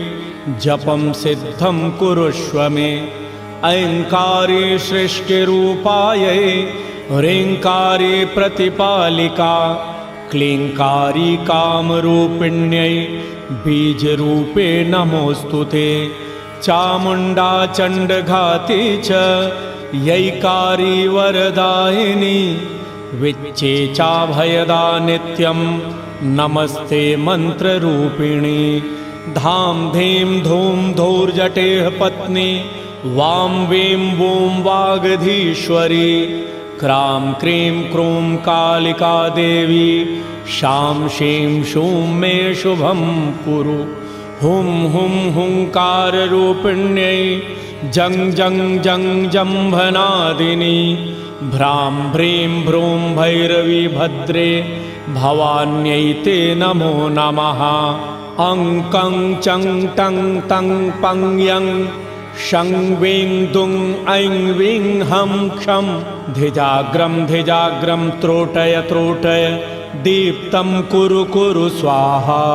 जपं सिद्धं कुरुष्व मे। ऐङ्कारी सृष्टिरूपायै ह्रीङ्कारी प्रतिपालिका क्लीङ्कारी कामरूपिण्यै बीजरूपे नमोऽस्तु ते। चामुण्डा चण्डघाती च यैकारी वरदायिनी विच्चे चाभयदा नित्यं नमस्ते मन्त्ररूपिणी। धां धीं धूं धौर्जटेः पत्नी वां वीं वूं वागधीश्वरी। क्रां क्रीं क्रूं कालिका देवी शां शीं शूं मे शुभं कुरु। हुं हुं हुंकाररूपिण्यै जं जं जं जम्भनादिनी भ्रां भ्रीं भ्रूं भैरवी भद्रे भवान्यै ते नमो नमः। अं कं चं टं तं पं यं शं वीं दुं ऐं वीं हं क्षं धिजाग्रं त्रोटय त्रोटय दीप्तं कुरु कुरु स्वाहा।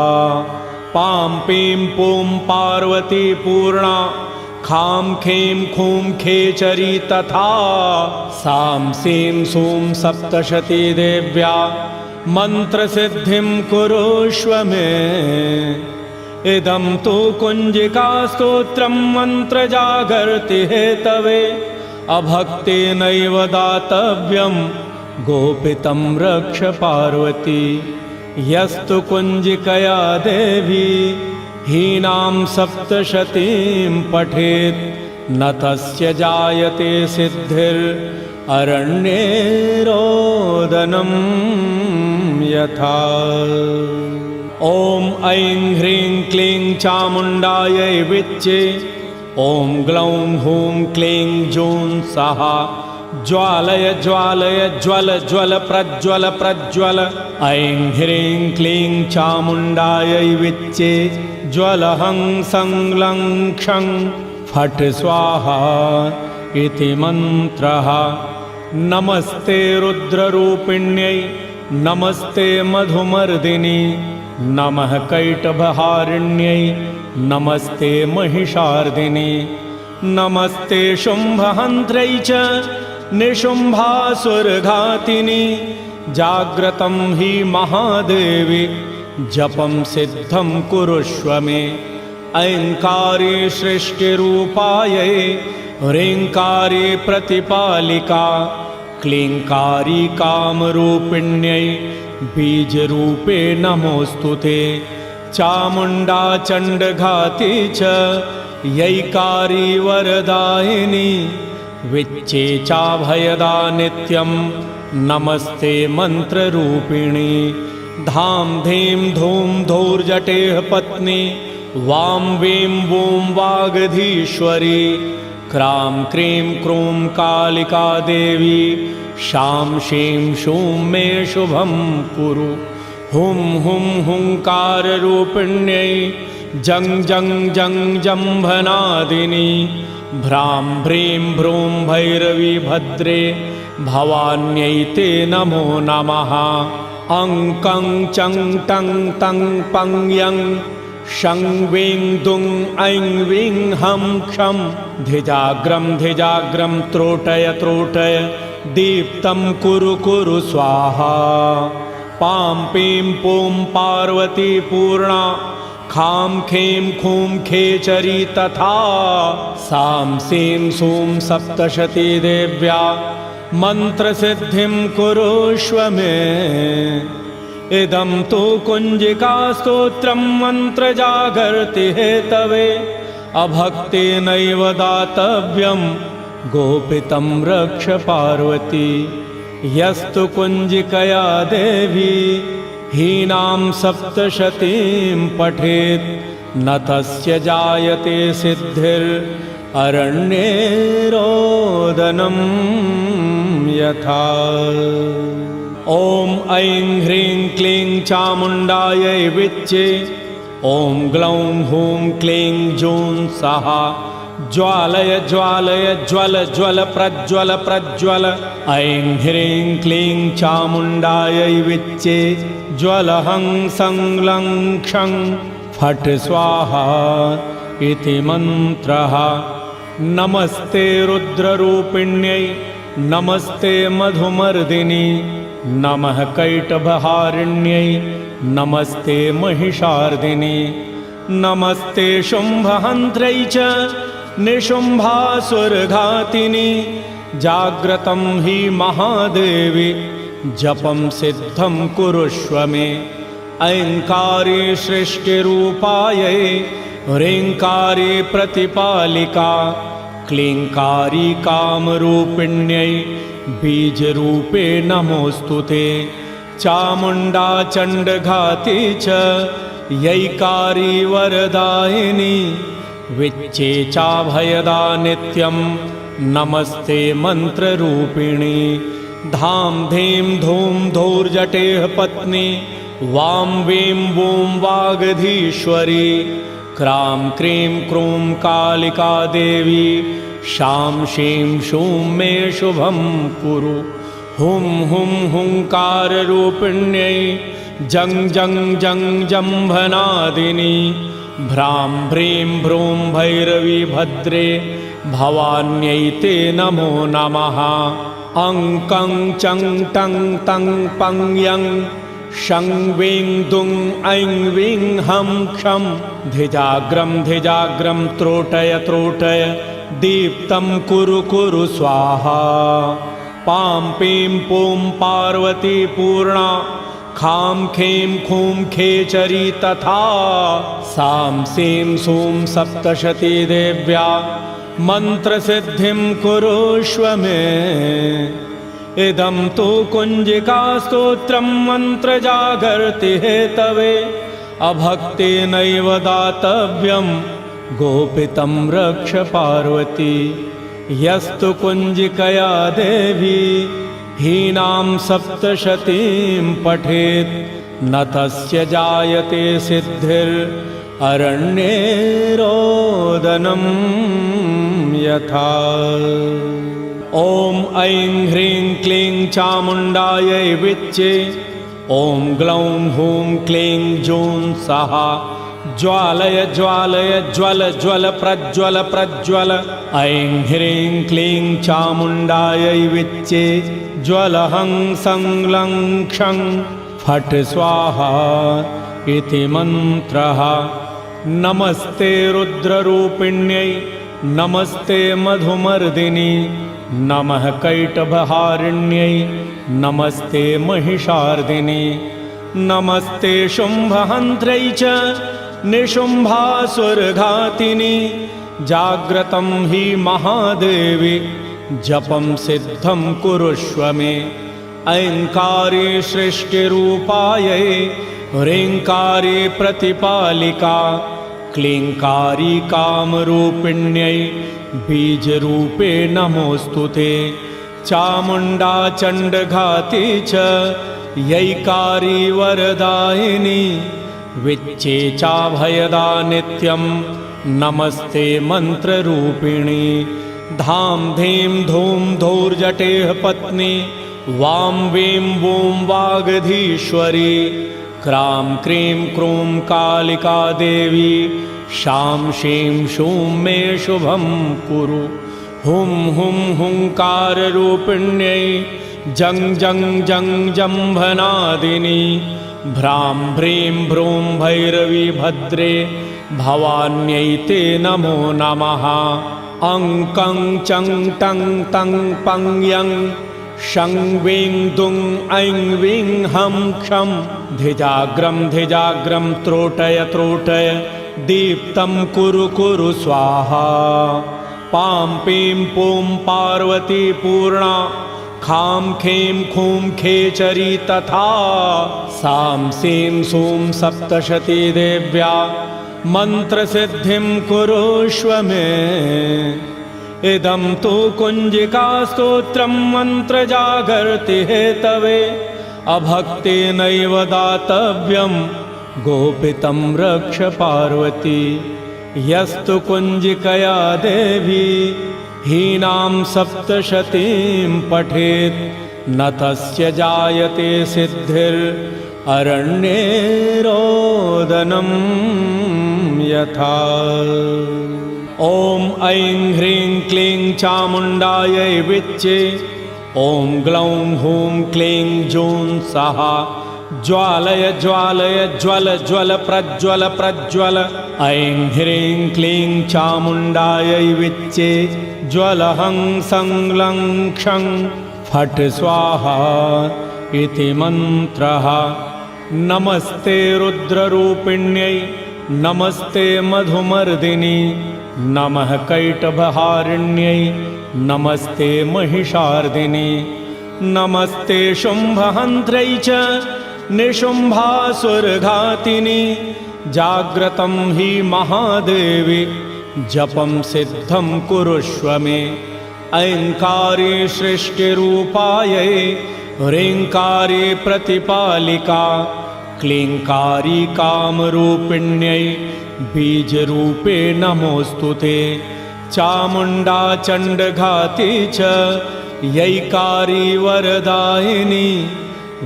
पां पीं पूं पार्वती पूर्णा खां खें खूं खेचरी तथा सां सीं सूं सप्तशती देव्या मंत्रसिद्धिं कुरुष्व मे। इदं तु कुञ्जिकास्तोत्रं मन्त्रजागर्ति हेतवे अभक्तेनैव दातव्यं गोपितं रक्ष पार्वती। यस्तु कुञ्जिकया देवी हीनां सप्तशतीं पठेत् न तस्य जायते सिद्धिररण्ये रोदनं यथा। ॐ ऐं ह्रीं क्लीं चामुण्डायै विच्चे ॐ ग्लौं हूं क्लीं जूं सहा ज्वालय ज्वालय ज्वल ज्वल प्रज्वल प्रज्वल। ऐं ह्रीं क्लीं चामुण्डायै विच्चे ज्वलहं संलं क्षं फट् स्वाहा इति मन्त्रः। नमस्ते रुद्ररूपिण्यै नमस्ते मधुमर्दिनी नमः कैटभहारिण्यै नमस्ते महिषार्दिनी नमस्ते शुम्भहन्त्रै च निशुम्भासुरघातिनी। जाग्रतं हि महादेवी जपं सिद्धं कुरुष्व मे। ऐङ्कारी सृष्टिरूपायै ह्रीङ्कारी प्रतिपालिका क्लींकारी कामरूपिण्यै बीजरूपे नमोऽस्तुते। चामुण्डा चण्डघाती च यैकारी वरदायिनी विच्चे चाभयदा नित्यं नमस्ते मंत्ररूपिणी। धाम धीम धूम धूर्जटेह पत्नी वां वीं वूं वागधीश्वरी। क्रां क्रीं क्रूं कालिका देवी शां शीं शूं मे शुभं कुरु। हुं हुं हुंकाररूपिण्यै जं जं जं जम्भनादिनी। भ्रां भ्रीं भ्रूं भैरवी भद्रे भवान्यै ते नमो नमः। अं कं चं टं तं पं यं शं वीं दुं ऐं वीं हं क्षं। धिजाग्रं त्रोटय त्रोटय दीप्तं कुरु कुरु स्वाहा। पां पीं पूं पार्वती पूर्णा खां खे खेचरी तथा। सां सीं सूं सप्तशती देव्या मंत्रसिद्धिं कुरुष्व मे। इदं तु कुञ्जिकास्तोत्रं मन्त्रजागर्ति हेतवे। अभक्तेनैव दातव्यं गोपितं रक्ष पार्वती। यस्तु कुञ्जिकया देवी हीनां सप्तशतीं पठेत् न तस्य जायते सिद्धिररण्ये रोदनं यथा। ॐ ऐं ह्रीं क्लीं चामुण्डायै विच्चे। ॐ ग्लौं हूं क्लीं जूं सहा। ज्वालय ज्वालय ज्वल ज्वल प्रज्वल प्रज्वल। ऐं ह्रीं क्लीं चामुण्डायै विच्चे। ज्वलहं संलं क्षं फट् स्वाहा इति मन्त्रः। नमस्ते रुद्ररूपिण्यै नमस्ते मधुमर्दिनी। नमः कैटभहारिण्यै नमस्ते महिषार्दिनी। नमस्ते शुम्भहन्त्रै च निशुम्भासुरघातिनी। जाग्रतं हि महादेवी जपं सिद्धं कुरुष्व मे। ऐङ्कारी सृष्टिरूपायै ह्रीङ्कारी प्रतिपालिका। क्लीङ्कारी कामरूपिण्यै बीजरूपे नमोऽस्तुते। चामुण्डा चण्डघाती च यैकारी वरदायिनी। विच्चे चाभयदा नित्यं नमस्ते मंत्ररूपिणी। धाम धीम धूम धूर्जटेह पत्नी वां वीं वूं वागधीश्वरी। क्रां क्रीं क्रूं कालिका देवी शां शीं शूं मे शुभं कुरु। हुं हुं हुंकाररूपिण्यै जं जं जं जम्भनादिनी। भ्रां भ्रीं भ्रूं भैरवी भद्रे भवान्यै ते नमो नमः। अं कं चं टं तं पं यं शं वीं दुं ऐं वीं हं क्षं। धिजाग्रं त्रोटय त्रोटय दीप्तं कुरु कुरु स्वाहा। पां पीं पूं पार्वती पूर्णा खां खें खेचरी तथा। सां सीं सूं सप्तशती देव्या मंत्रसिद्धिं कुरुष्व मे। इदं तु कुञ्जिकास्तोत्रं मन्त्रजागर्ति हेतवे। अभक्तेनैव दातव्यं गोपितं रक्ष पार्वती। यस्तु कुञ्जिकया देवी हीनां सप्तशतीं पठेत् न तस्य जायते सिद्धिररण्ये रोदनं यथा। ॐ ऐं ह्रीं क्लीं चामुण्डायै विच्चे। ॐ ग्लौं हूं क्लीं जूं सहा। ज्वालय ज्वालय ज्वल ज्वल प्रज्वल प्रज्वल। ऐं ह्रीं क्लीं चामुण्डायै विच्चे। ज्वलहं संलं क्षं फट् स्वाहा इति मन्त्रः। नमस्ते रुद्ररूपिण्यै नमस्ते मधुमर्दिनी। नमः कैटभहारिण्यै नमस्ते महिषार्दिने नमस्ते शुम्भहन्त्रै च निशुम्भासुरघातिनि जाग्रतं हि महादेवी जपं सिद्धं कुरुष्व मे ऐङ्कारे सृष्टिरूपायै ह्रीङ्कारे प्रतिपालिका क्लीङ्कारी कामरूपिण्यै बीजरूपे नमोऽस्तु ते चामुण्डा चण्डघाती च यैकारी वरदायिनी विच्चे चाभयदा नित्यं नमस्ते मन्त्ररूपिणी धाम धीं धूम धूर्जटेः पत्नी वां वीं वूं वागधीश्वरी क्रां क्रीं क्रूं कालिका देवी शां शीं शूं मे शुभं कुरु हुं हुं हुंकाररूपिण्यै जं जं जं जम्भनादिनी भ्रां भ्रीं भ्रूं भैरवी भद्रे भवान्यै ते नमो नमः अं कं चं टं तं पं यं शं वीं दुं ऐं वीं हं क्षं धिजाग्रं त्रोटय त्रोटय दीप्तं कुरु कुरु स्वाहा पां पीं पूं पार्वती पूर्णा खां खे खूं खेचरी तथा सां सीं सूं सप्तशती देव्या मन्त्रसिद्धिं कुरुष्व मे इदं तु कुञ्जिकास्तोत्रं मन्त्रजागर्ति हेतवे अभक्तेनैव दातव्यं गोपितं रक्ष पार्वती यस्तु कुञ्जिकया देवी हीनां सप्तशतीं पठेत् न तस्य जायते सिद्धिररण्ये रोदनं यथा ॐ ऐं ह्रीं क्लीं चामुण्डायै विच्चे ॐ ग्लौं हूं क्लीं जूं सहा ज्वालय ज्वालय ज्वल ज्वल प्रज्वल प्रज्वल ऐं ह्रीं क्लीं चामुण्डायै विच्चे ज्वलहं संलं क्षं फट् स्वाहा इति मन्त्रः नमस्ते रुद्ररूपिण्यै नमस्ते मधुमर्दिनि नमः कैटभहारिण्यै नमस्ते महिषार्दिनि नमस्ते शुम्भहन्त्रै च निशुम्भासुरघातिनि जाग्रतं हि महादेवी जपं सिद्धं कुरुष्व मे ऐङ्कारे सृष्टिरूपायै ह्रीङ्कारे प्रतिपालिका क्लीङ्कारी कामरूपिण्यै बीजरूपे नमोऽस्तु ते चामुण्डा चण्डघाती च यैकारी वरदायिनी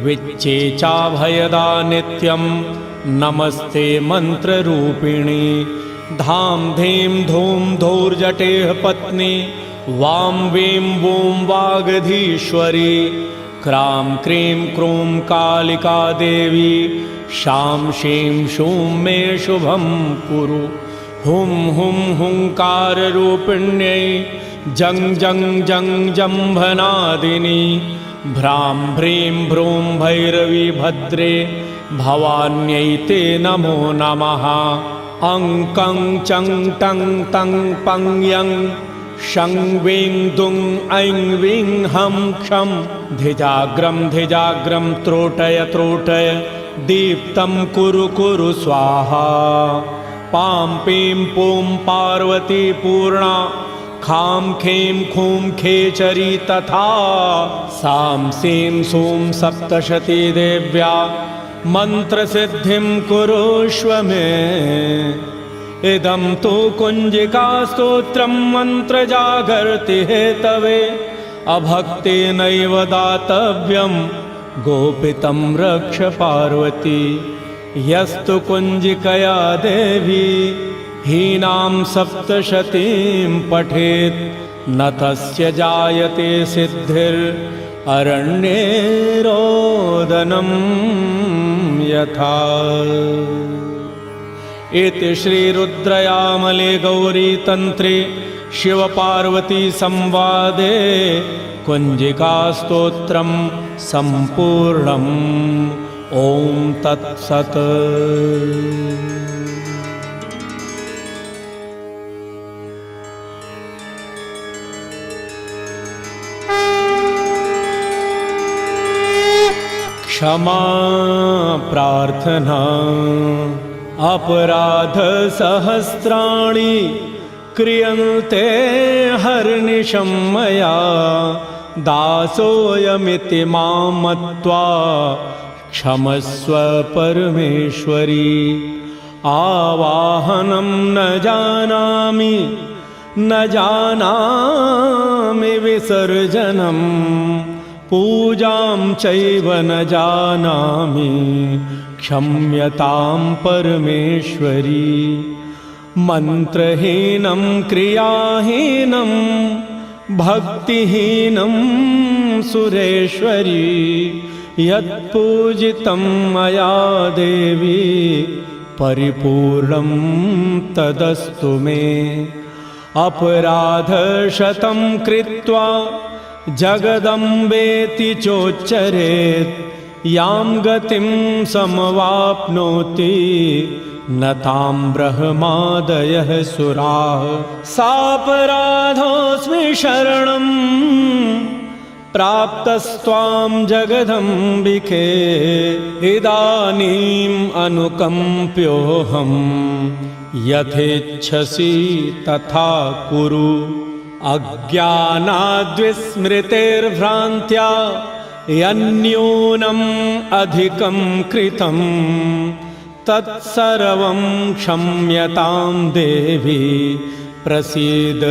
विच्चे चाभयदा नित्यं नमस्ते मन्त्ररूपिणी धाम धीं धूम धूर्जटेः पत्नी वां वीं वूं वागधीश्वरी क्रां क्रीं क्रूं कालिका देवी शां शीं शूं मे शुभं कुरु हुं हुं हुंकाररूपिण्यै जं जं जं जम्भनादिनी भ्रां भ्रीं भ्रूं भैरवी भद्रे भवान्यै ते नमो नमः अं कं चं टं तं पं यं शं वीं दुं ऐं वीं हं क्षं धिजाग्रं त्रोटय त्रोटय दीप्तं कुरु कुरु स्वाहा पां पीं पूं पार्वती पूर्णा खां खें खूं खेचरी तथा सां सीं सूं सप्तशती देव्या मन्त्रसिद्धिं कुरुष्व मे इदं तु कुञ्जिकास्तोत्रं मन्त्रजागर्ति हेतवे अभक्तेनैव दातव्यं गोपितं रक्ष पार्वती यस्तु कुञ्जिकया देवी हीनां सप्तशतीं पठेत् न तस्य जायते सिद्धिररण्ये रोदनं यथा इति श्रीरुद्रयामले गौरीतन्त्रे शिवपार्वती संवादे कुञ्जिकास्तोत्रं सम्पूर्णम्। ॐ तत्सत्। क्षमा प्रार्थना अपराध सहस्राणि क्रियन्ते हर्निशं मया दासोऽयमिति मां मत्वा क्षमस्व परमेश्वरी। आवाहनं न जानामि विसर्जनं पूजां चैव न जानामि क्षम्यतां परमेश्वरी। मन्त्रहीनं क्रियाहीनं भक्तिहीनं सुरेश्वरी यत्पूजितं मया देवी परिपूर्णं तदस्तु मे। अपराधशतं कृत्वा जगदम्बेति चोच्चरेत् यां गतिं समवाप्नोति न तां ब्रह्मादयः सुराः। सापराधोऽस्मि शरणं प्राप्तस्त्वां जगदम्बिके इदानीम् अनुकम्प्योऽहं यथेच्छसि तथा कुरु। अज्ञानाद्विस्मृतिर्भ्रान्त्या यन्न्यूनम् अधिकं कृतं तत्सर्वं क्षम्यतां देवी प्रसीद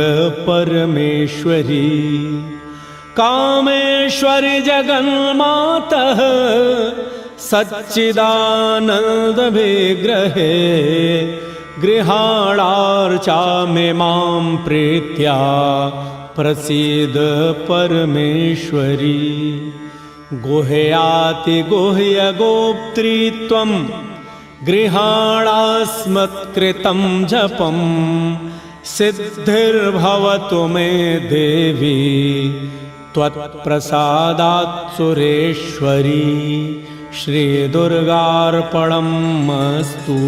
परमेश्वरी। कामेश्वरि जगन्मातः सच्चिदानन्दविग्रहे गृहाणार्चामि मां प्रीत्या प्रसीद परमेश्वरी। गुह्यातिगुह्यगोप्त्री त्वं गृहाणास्मत्कृतं जपं सिद्धिर्भवतु मे देवी त्वत्प्रसादात् सुरेश्वरी। श्रीदुर्गार्पणमस्तु।